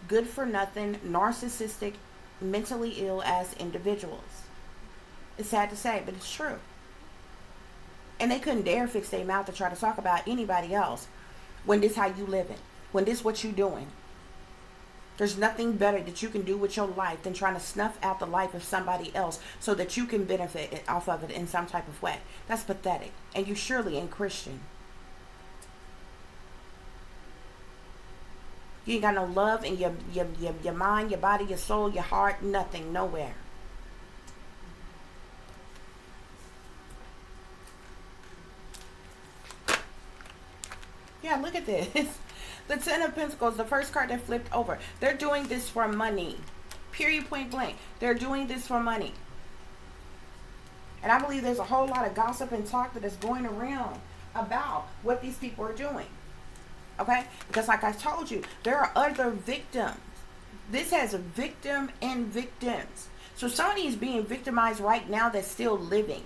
good for nothing, narcissistic, mentally ill as individuals. It's sad to say, but it's true. And they couldn't dare fix their mouth to try to talk about anybody else when this how you living, when this what you doing. There's nothing better that you can do with your life than trying to snuff out the life of somebody else so that you can benefit off of it in some type of way. That's pathetic. And you surely ain't Christian. You ain't got no love in your mind, your body, your soul, your heart, nothing, nowhere. Yeah, look at this. The Ten of Pentacles, the first card that flipped over. They're doing this for money. Period, point blank. They're doing this for money. And I believe there's a whole lot of gossip and talk that is going around about what these people are doing. Okay? Because like I told you, there are other victims. This has a victim and victims. So somebody is being victimized right now that's still living.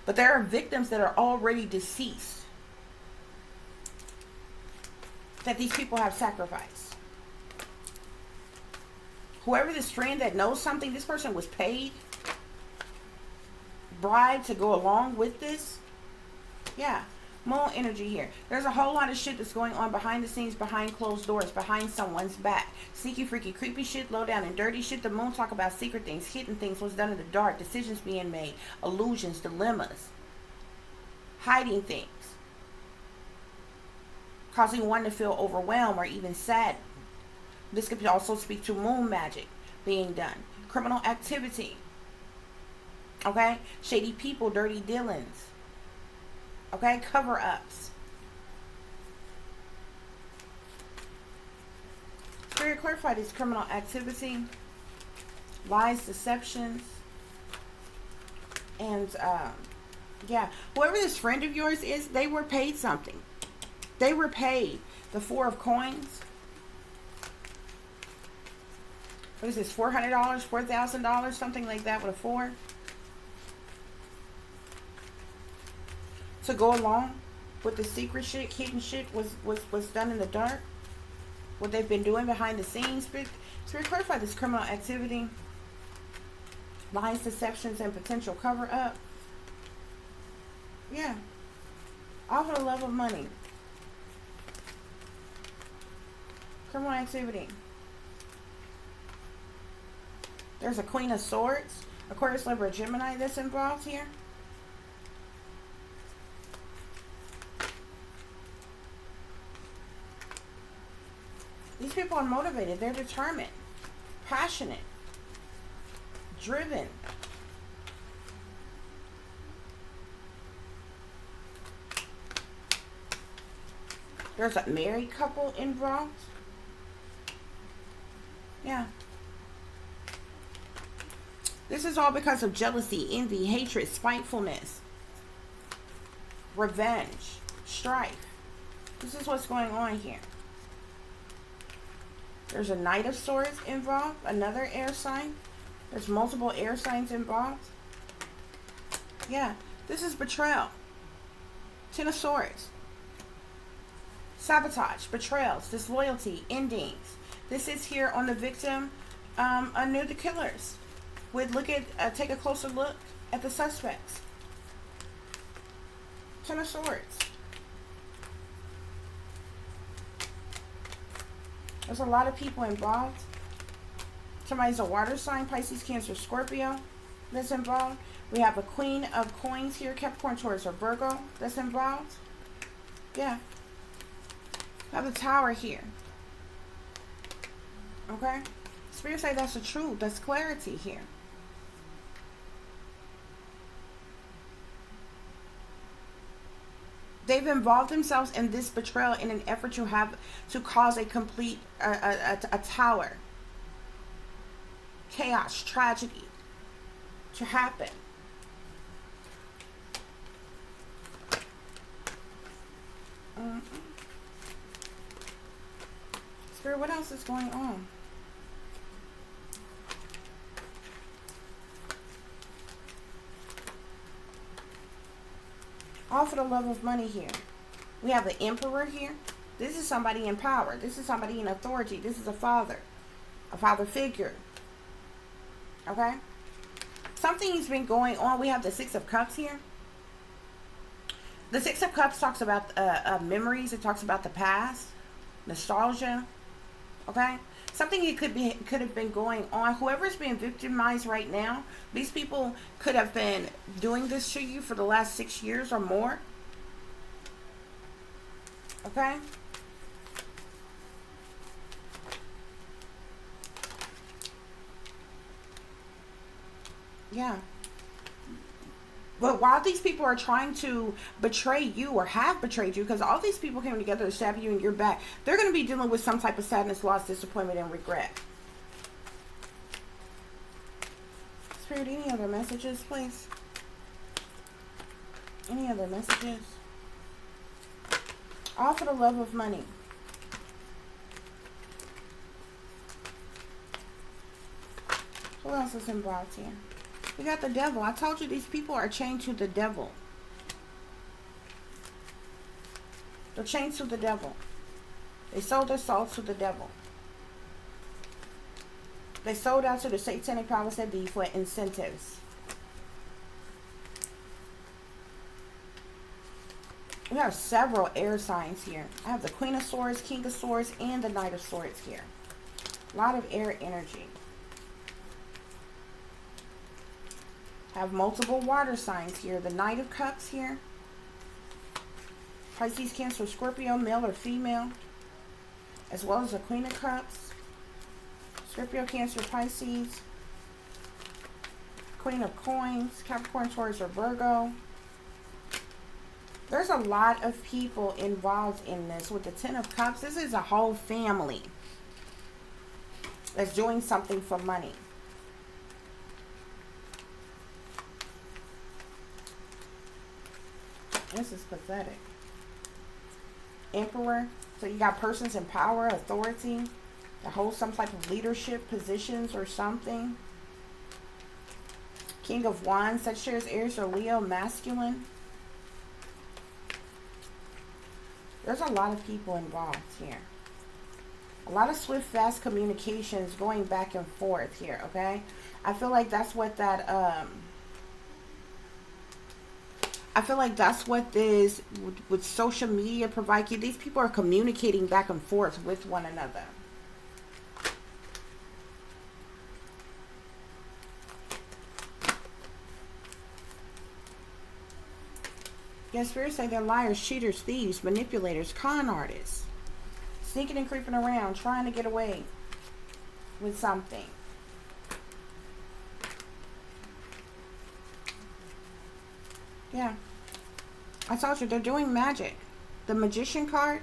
But there are victims that are already deceased, that these people have sacrificed. Whoever this friend that knows something, this person was paid, bribed to go along with this. Yeah. Moon energy here. There's a whole lot of shit that's going on behind the scenes, behind closed doors, behind someone's back. Sneaky, freaky, creepy shit, low down and dirty shit. The moon talk about secret things, hidden things, what's done in the dark, decisions being made, illusions, dilemmas, hiding things, causing one to feel overwhelmed or even sad. This could also speak to moon magic being done. Criminal activity. Okay? Shady people, dirty dealings. Okay, cover-ups. Spirit, clarify this criminal activity, lies, deceptions, and yeah, whoever this friend of yours is, they were paid something. They were paid. The Four of Coins. What is this? $400, $4,000, something like that with a 4. To go along with the secret shit, hidden shit was done in the dark. What they've been doing behind the scenes. Spirit, clarify this criminal activity, lies, deceptions, and potential cover-up. Yeah. All for the love of money. Criminal activity. There's a Queen of Swords, Aquarius, Libra, Gemini that's involved here. These people are motivated. They're determined, passionate, driven. There's a married couple involved. Yeah. This is all because of jealousy, envy, hatred, spitefulness, revenge, strife. This is what's going on here. There's a Knight of Swords involved, another air sign. There's multiple air signs involved. Yeah, this is betrayal. Ten of Swords. Sabotage, betrayals, disloyalty, endings. This is here on the victim under the killers. We'd look at, take a closer look at the suspects. Ten of Swords. There's a lot of people involved. Somebody's a water sign, Pisces, Cancer, Scorpio that's involved. We have a Queen of Coins here, Capricorn, Taurus, or Virgo that's involved. Yeah. We have the Tower here. Okay. Spirit say that's the truth. That's clarity here. They've involved themselves in this betrayal in an effort to cause a complete a tower, chaos, tragedy to happen. Spirit, what else is going on? All for the love of money here. We have the Emperor here. This is somebody in power. This is somebody in authority. This is a father figure. Okay? Something's been going on. We have the Six of Cups here. The Six of Cups talks about memories. It talks about the past, nostalgia. Okay? Something could have been going on. Whoever's being victimized right now, these people could have been doing this to you for the last 6 years or more. Okay? Yeah. But while these people are trying to betray you or have betrayed you, because all these people came together to stab you in your back, they're going to be dealing with some type of sadness, loss, disappointment, and regret. Spirit, any other messages, please? Any other messages? All for the love of money. Who else is involved here? We got the devil. I told you these people are chained to the devil. They're chained to the devil. They sold their soul to the devil. They sold out to the satanic powers that be for incentives. We have several air signs here. I have the Queen of Swords, King of Swords, and the Knight of Swords here. A lot of air energy. Have multiple water signs here. The Knight of Cups here. Pisces, Cancer, Scorpio, male or female. As well as the Queen of Cups. Scorpio, Cancer, Pisces. Queen of Coins, Capricorn, Taurus, or Virgo. There's a lot of people involved in this. With the Ten of Cups, this is a whole family that's doing something for money. This is pathetic. Emperor. So you got persons in power, authority, that hold some type of leadership positions or something. King of Wands, Sagittarius, Aries, or Leo, masculine. There's a lot of people involved here. A lot of swift, fast communications going back and forth here, okay? I feel like that's what that, I feel like that's what this, with social media provide you. These people are communicating back and forth with one another. Yes, spirits say they're liars, cheaters, thieves, manipulators, con artists. Sneaking and creeping around, trying to get away with something. Yeah. I told you, they're doing magic. The Magician card.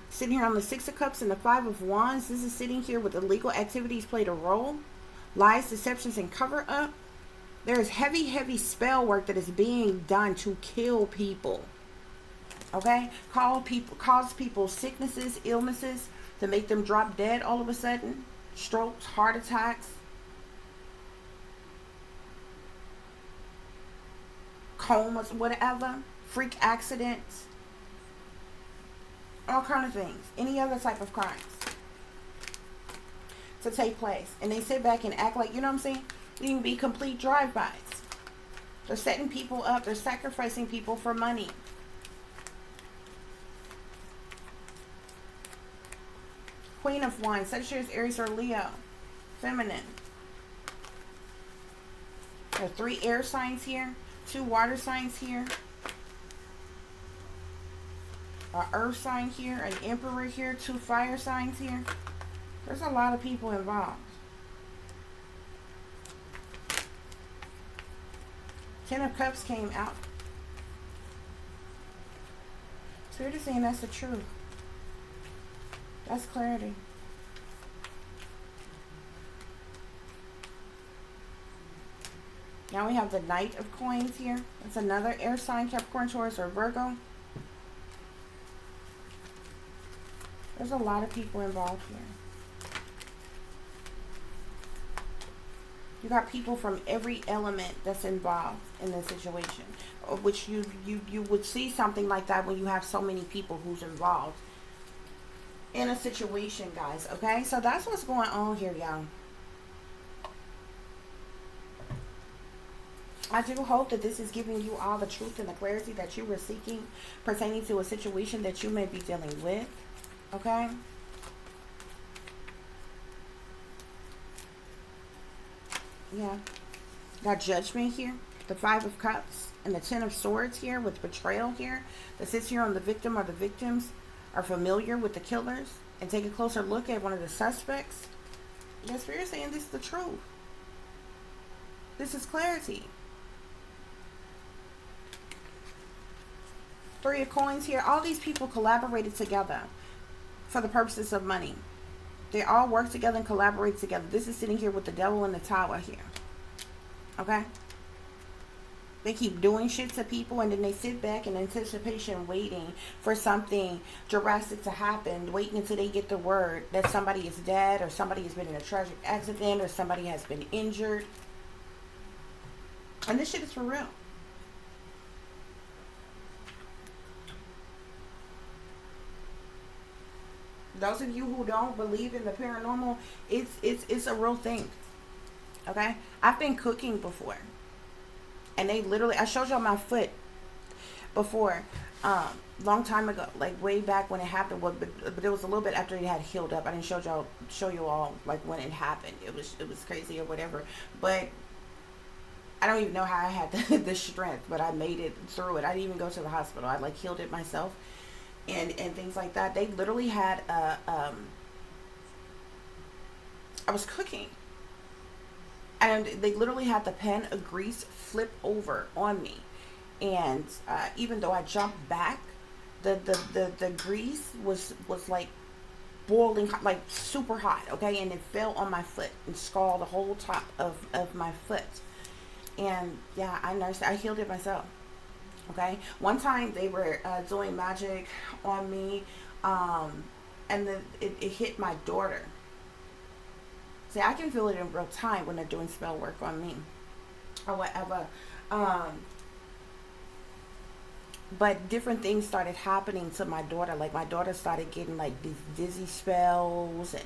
Sitting here on the Six of Cups and the Five of Wands. This is sitting here with illegal activities played a role. Lies, deceptions, and cover-up. There is heavy, heavy spell work that is being done to kill people. Okay? Cause people sicknesses, illnesses, to make them drop dead all of a sudden. Strokes, heart attacks. Comas, whatever. Freak accidents. All kind of things. Any other type of crimes to take place. And they sit back and act like, you know what I'm saying? You can be complete drive-bys. They're setting people up. They're sacrificing people for money. Queen of Wands, Sagittarius, Aries, or Leo. Feminine. There are 3 air signs here. 2 water signs here. An earth sign here. An emperor here. 2 fire signs here. There's a lot of people involved. 10 of Cups came out. Spirit is saying that's the truth. That's clarity. Now we have the Knight of Coins here. That's another air sign, Capricorn, Taurus, or Virgo. There's a lot of people involved here. You got people from every element that's involved in this situation. Which you would see something like that when you have so many people who's involved in a situation, guys. Okay? So that's what's going on here, y'all. I do hope that this is giving you all the truth and the clarity that you were seeking pertaining to a situation that you may be dealing with. Okay? Yeah. Got Judgment here. The 5 of Cups. And the 10 of Swords here with betrayal here. That sits here on the victim or the victims are familiar with the killers. And take a closer look at one of the suspects. The Spirit is saying this is the truth. This is clarity. 3 of Coins here. All these people collaborated together for the purposes of money. They all work together and collaborate together. This is sitting here with the Devil in the Tower here. Okay? They keep doing shit to people and then they sit back in anticipation waiting for something drastic to happen. Waiting until they get the word that somebody is dead or somebody has been in a tragic accident or somebody has been injured. And this shit is for real. Those of you who don't believe in the paranormal, it's a real thing. Okay, I've been cooking before, and they literally, I showed y'all my foot before, long time ago, like way back when it happened. But it was a little bit after it had healed up. I didn't show you all like when it happened. It was crazy or whatever. But I don't even know how I had the strength, but I made it through it. I didn't even go to the hospital. I like healed it myself, and things like that. They literally had I was cooking, and they literally had the pan of grease flip over on me, and even though I jumped back, the grease was like boiling hot, like super hot, okay, and it fell on my foot and scalded the whole top of my foot. And yeah, I healed it myself. Okay, one time they were doing magic on me, and then it hit my daughter. See, I can feel it in real time when they're doing spell work on me or whatever. But different things started happening to my daughter. Like my daughter started getting like these dizzy spells and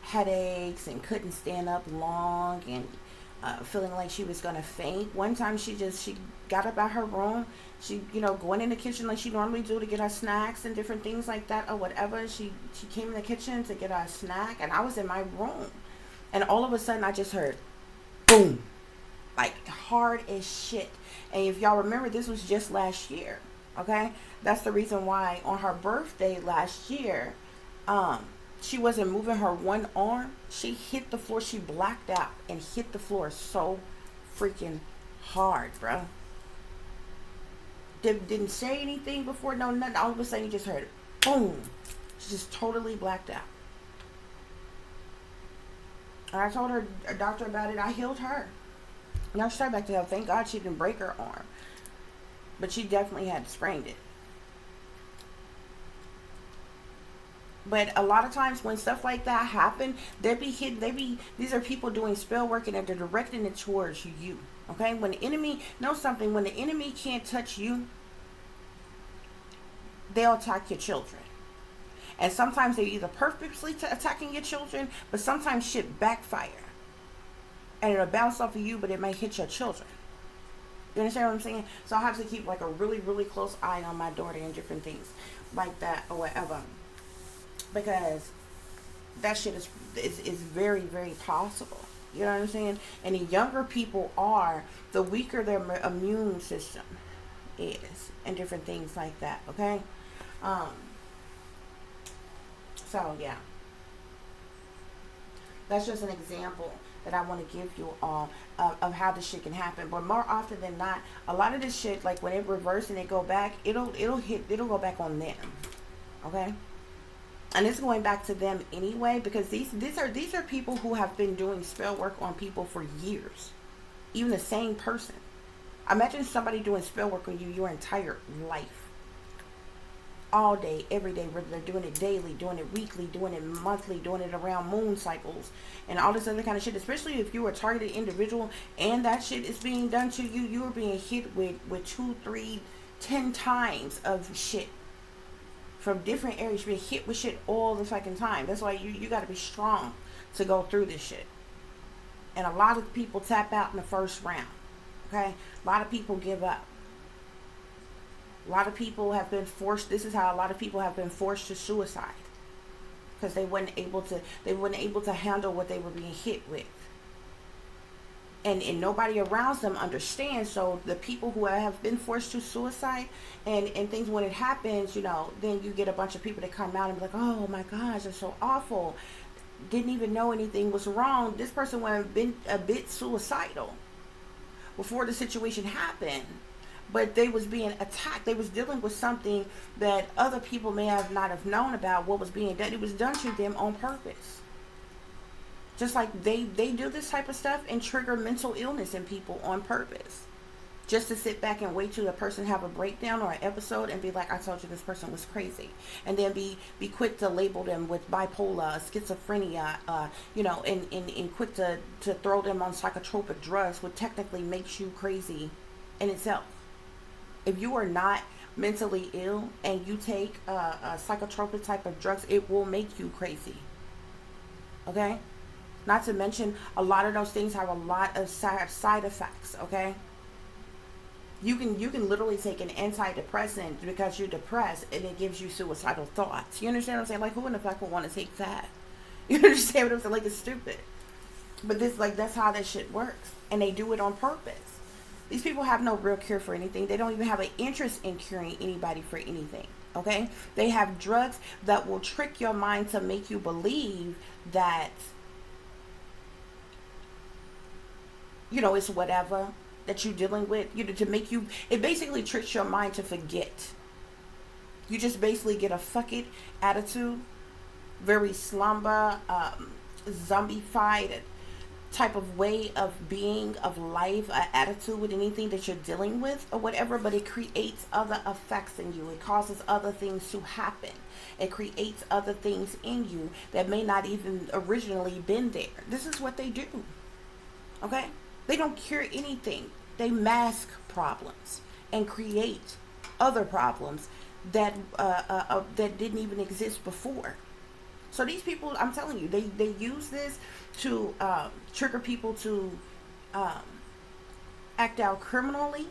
headaches and couldn't stand up long, and feeling like she was gonna faint. One time she got up out her room. She, going in the kitchen like she normally do to get her snacks and different things like that or whatever. She came in the kitchen to get her snack, and I was in my room, and all of a sudden I just heard boom, like hard as shit. And if y'all remember, this was just last year. Okay, that's the reason why on her birthday last year, she wasn't moving her one arm. She hit the floor. She blacked out and hit the floor so freaking hard, bruh. Didn't say anything before, no nothing. All of a sudden you just heard it, boom. She just totally blacked out. And I told her, a doctor about it. I healed her. Now straight back to health. Thank God she didn't break her arm, but she definitely had sprained it. But a lot of times when stuff like that happen, these are people doing spell work, and they're directing it towards you. Okay, when the enemy knows something, when the enemy can't touch you, they'll attack your children. And sometimes they're either purposely attacking your children, but sometimes shit backfire, and it'll bounce off of you, but it might hit your children. You understand what I'm saying? So I have to keep like a really, really close eye on my daughter and different things like that or whatever, because that shit is very, very possible. You know what I'm saying? And the younger people are, the weaker their immune system is, and different things like that. Okay. So yeah, that's just an example that I want to give you all of how this shit can happen. But more often than not, a lot of this shit, like when it reverses and it go back, it'll go back on them. Okay. And it's going back to them anyway, because these are people who have been doing spell work on people for years. Even the same person. Imagine somebody doing spell work on you your entire life. All day, every day, whether they're doing it daily, doing it weekly, doing it monthly, doing it around moon cycles, and all this other kind of shit. Especially if you're a targeted individual and that shit is being done to you, you're being hit with 2, 3, 10 times of shit. From different areas, you're being hit with shit all the fucking time. That's why you got to be strong to go through this shit. And a lot of people tap out in the first round. Okay? A lot of people give up. A lot of people have been forced. This is how a lot of people have been forced to suicide, because they weren't able to handle what they were being hit with. And nobody around them understands. So the people who have been forced to suicide and things, when it happens, then you get a bunch of people that come out and be like, oh my gosh, that's so awful. Didn't even know anything was wrong. This person would have been a bit suicidal before the situation happened. But they was being attacked. They was dealing with something that other people may have not have known about what was being done. It was done to them on purpose. Just like they do this type of stuff and trigger mental illness in people on purpose. Just to sit back and wait till the person have a breakdown or an episode and be like, I told you this person was crazy. And then be quick to label them with bipolar, schizophrenia, and quick to throw them on psychotropic drugs, which technically makes you crazy in itself. If you are not mentally ill and you take a psychotropic type of drugs, it will make you crazy. Okay? Not to mention, a lot of those things have a lot of side effects. Okay? You can literally take an antidepressant because you're depressed and it gives you suicidal thoughts. You understand what I'm saying? Like, who in the fuck would want to take that? You understand what I'm saying? Like, it's stupid. But this, like, that's how that shit works. And they do it on purpose. These people have no real cure for anything. They don't even have an interest in curing anybody for anything. Okay? They have drugs that will trick your mind to make you believe that, you know, it's whatever that you're dealing with. You know, to make you, it basically tricks your mind to forget. You just basically get a fuck it attitude. Very slumber, zombified type of way of being, of life, attitude with anything that you're dealing with or whatever, but it creates other effects in you. It causes other things to happen. It creates other things in you that may not even originally been there. This is what they do. Okay? They don't cure anything. They mask problems and create other problems that that didn't even exist before. So these people, I'm telling you, they use this to trigger people to act out criminally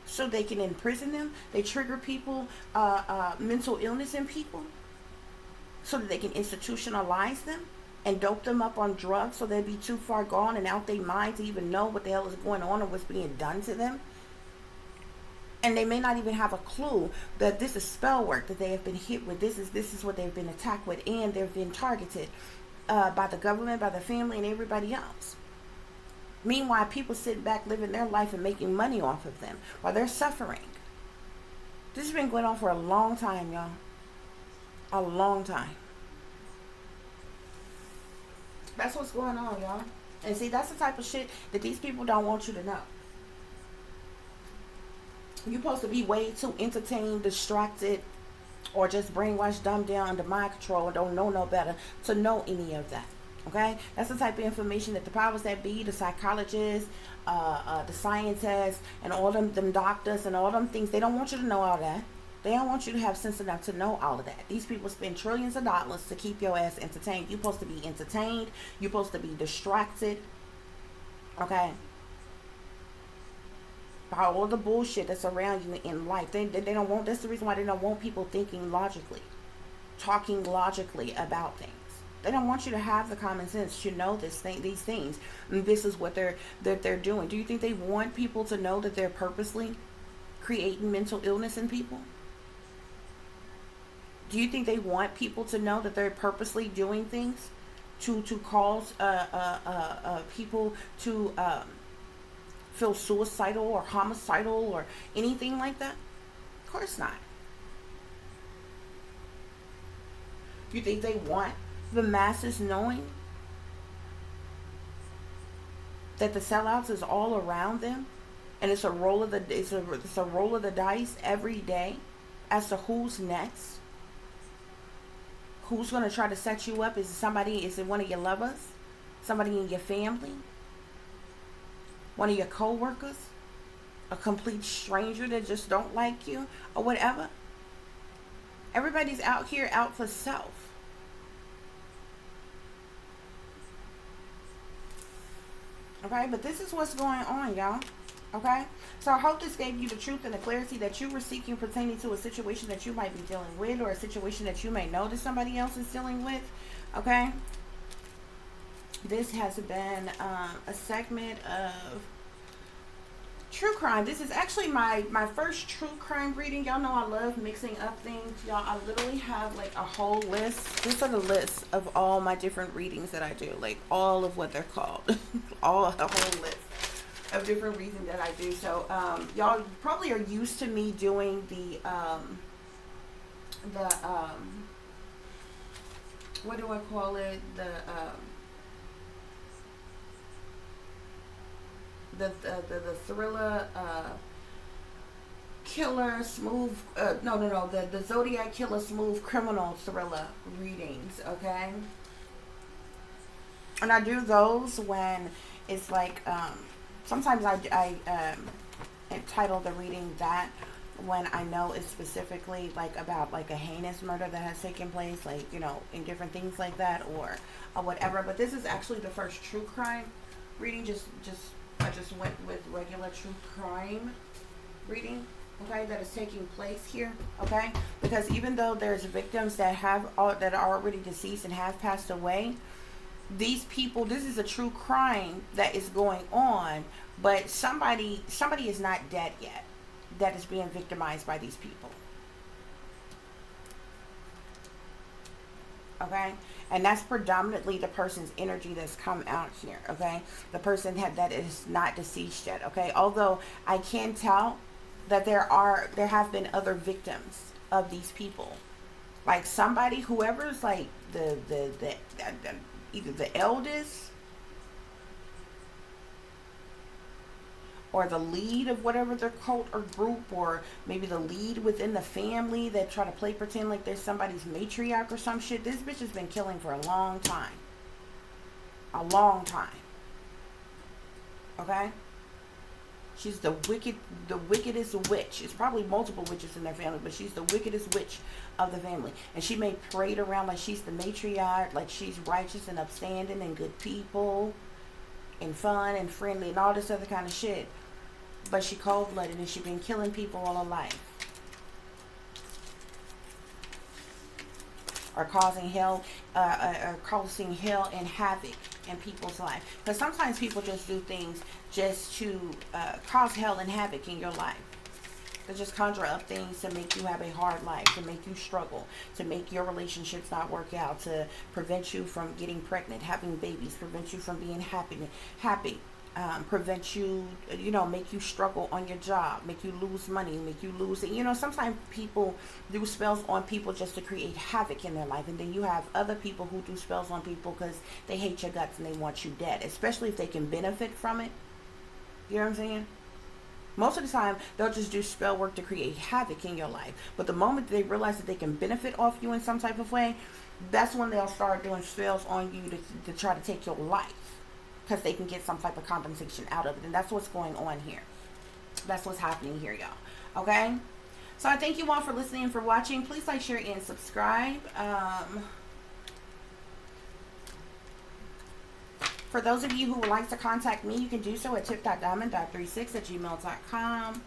so they can imprison them. They trigger people, mental illness in people so that they can institutionalize them and dope them up on drugs so they'll be too far gone and out their mind to even know what the hell is going on or what's being done to them. And they may not even have a clue that this is spell work that they have been hit with. This is what they've been attacked with, and they've been targeted by the government, by the family, and everybody else. Meanwhile, people sit back living their life and making money off of them while they're suffering. This has been going on for a long time, y'all. A long time. That's what's going on, y'all. And see, that's the type of shit that these people don't want you to know. You're supposed to be way too entertained, distracted, or just brainwashed, dumbed down, under mind control, and don't know no better to know any of that. Okay? That's the type of information that the powers that be, the psychologists, the scientists, and all them doctors and all them things, they don't want you to know all that. They don't want you to have sense enough to know all of that. These people spend trillions of dollars to keep your ass entertained. You're supposed to be entertained. You're supposed to be distracted. Okay? By all the bullshit that's around you in life. They don't want, that's the reason why they don't want people thinking logically, talking logically about things. They don't want you to have the common sense to know these things. And this is what they're doing. Do you think they want people to know that they're purposely creating mental illness in people? Do you think they want people to know that they're purposely doing things to cause people to feel suicidal or homicidal or anything like that? Of course not. You think they want the masses knowing that the sellouts is all around them, and it's a roll of the dice every day as to who's next? Who's going to try to set you up? Is it one of your lovers? Somebody in your family? One of your co-workers? A complete stranger that just don't like you? Or whatever? Everybody's out here out for self. Okay? But this is what's going on, y'all. Okay? So I hope this gave you the truth and the clarity that you were seeking pertaining to a situation that you might be dealing with, or a situation that you may know that somebody else is dealing with. Okay? This has been a segment of true crime. This is actually my first true crime reading. Y'all know I love mixing up things. Y'all, I literally have like a whole list. These are the lists of all my different readings that I do. Like all of what they're called. A whole list of different readings that I do. So y'all probably are used to me doing the what do I call it? The thriller killer smooth the Zodiac killer smooth criminal thriller readings. Okay, and I do those when it's like sometimes I entitle the reading that when I know it's specifically like about like a heinous murder that has taken place, like, you know, in different things like that, or whatever. But this is actually the first true crime reading. I just went with regular true crime reading, okay, that is taking place here, okay? Because even though there's victims that that are already deceased and have passed away, these people, this is a true crime that is going on, but somebody is not dead yet that is being victimized by these people, okay? And that's predominantly the person's energy that's come out here, okay? The person that is not deceased yet, okay? Although I can tell that there have been other victims of these people, like somebody, whoever's like the either the eldest or the lead of whatever their cult or group, or maybe the lead within the family that try to pretend like there's somebody's matriarch or some shit. This bitch has been killing for a long time. A long time. Okay? She's the wickedest witch. It's probably multiple witches in their family, but she's the wickedest witch of the family. And she may parade around like she's the matriarch, like she's righteous and upstanding and good people and fun and friendly and all this other kind of shit. But she cold-blooded and she been killing people all her life. Or causing hell and havoc in people's life. Because sometimes people just do things just to cause hell and havoc in your life. They just conjure up things to make you have a hard life, to make you struggle, to make your relationships not work out, to prevent you from getting pregnant, having babies, prevent you from being happy. Prevent you, make you struggle on your job, make you lose money, make you lose it. Sometimes people do spells on people just to create havoc in their life. And then you have other people who do spells on people because they hate your guts and they want you dead, especially if they can benefit from it. You know what I'm saying? Most of the time, they'll just do spell work to create havoc in your life. But the moment they realize that they can benefit off you in some type of way, that's when they'll start doing spells on you to try to take your life. Because they can get some type of compensation out of it. And that's what's going on here. That's what's happening here, y'all. Okay? So I thank you all for listening and for watching. Please like, share, and subscribe. For those of you who would like to contact me, you can do so at tip.diamond.36@gmail.com.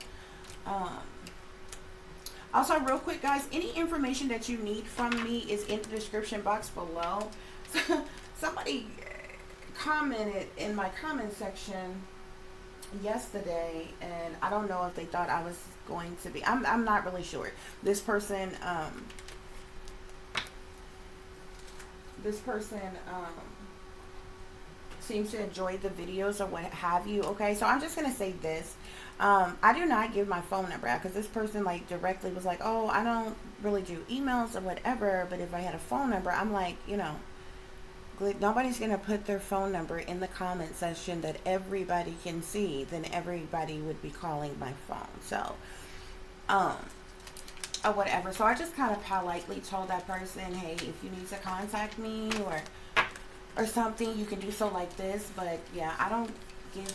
Also, real quick, guys, any information that you need from me is in the description box below. Somebody commented in my comment section yesterday, and I don't know if they thought I was going to be, I'm not really sure. This person seems to enjoy the videos or what have you. Okay, so I'm just gonna say this. I do not give my phone number out because this person like directly was like, oh, I don't really do emails or whatever, but if I had a phone number, I'm like, nobody's gonna put their phone number in the comment section that everybody can see. Then everybody would be calling my phone. So or whatever. So I just kind of politely told that person, hey, if you need to contact me or something, you can do so like this. But yeah, I don't give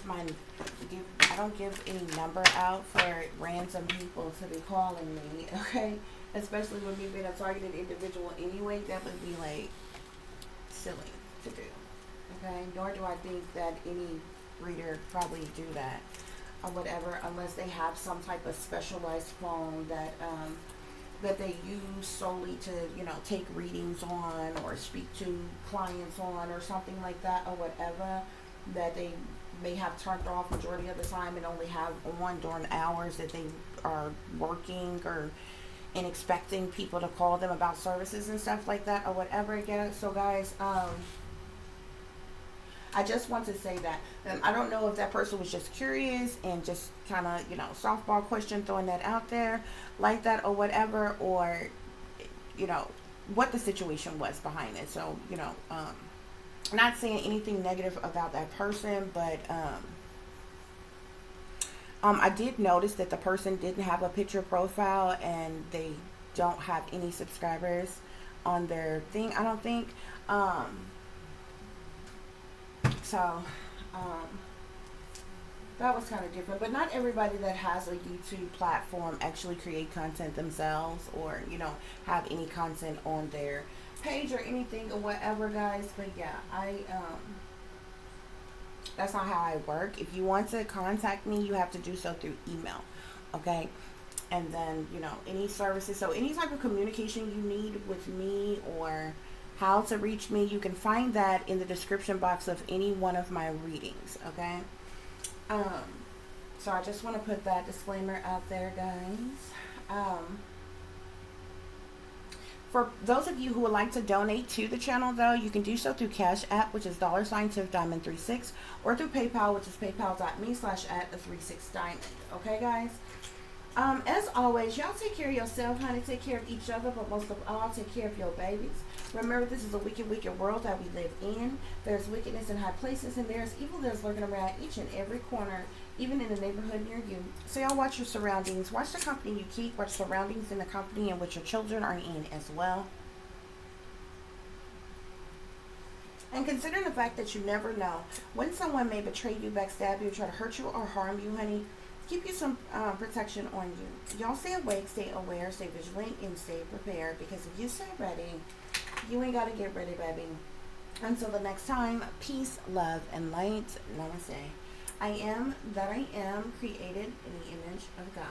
any number out for random people to be calling me. Okay, especially when me being a targeted individual anyway, that would be like silly to do. Okay, nor do I think that any reader probably do that or whatever, unless they have some type of specialized phone that they use solely to take readings on or speak to clients on or something like that or whatever, that they may have turned off majority of the time and only have on during hours that they are working and expecting people to call them about services and stuff like that or whatever. Again, so guys, I just want to say that I don't know if that person was just curious and just kind of softball question, throwing that out there like that or whatever, or what the situation was behind it. So not saying anything negative about that person, but I did notice that the person didn't have a picture profile and they don't have any subscribers on their thing, I don't think. That was kind of different, but not everybody that has a YouTube platform actually create content themselves, or have any content on their page or anything or whatever, guys. But yeah, that's not how I work. If you want to contact me, you have to do so through email, okay? And then any services, so any type of communication you need with me, or how to reach me, you can find that in the description box of any one of my readings, okay? So I just want to put that disclaimer out there, guys. For those of you who would like to donate to the channel, though, you can do so through Cash App, which is $Diamond36, or through PayPal, which is paypal.me/@36diamond. Okay, guys? As always, y'all take care of yourself, honey. Take care of each other, but most of all, take care of your babies. Remember, this is a wicked, wicked world that we live in. There's wickedness in high places, and there's evil that's lurking around each and every corner, even in the neighborhood near you. So y'all watch your surroundings. Watch the company you keep. Watch surroundings in the company in which your children are in as well. And considering the fact that you never know when someone may betray you, backstab you, try to hurt you, or harm you, honey, keep you some protection on you. Y'all stay awake, stay aware, stay vigilant, and stay prepared. Because if you stay ready, you ain't got to get ready, baby. Until the next time, peace, love, and light. Namaste. I am that I am, created in the image of God.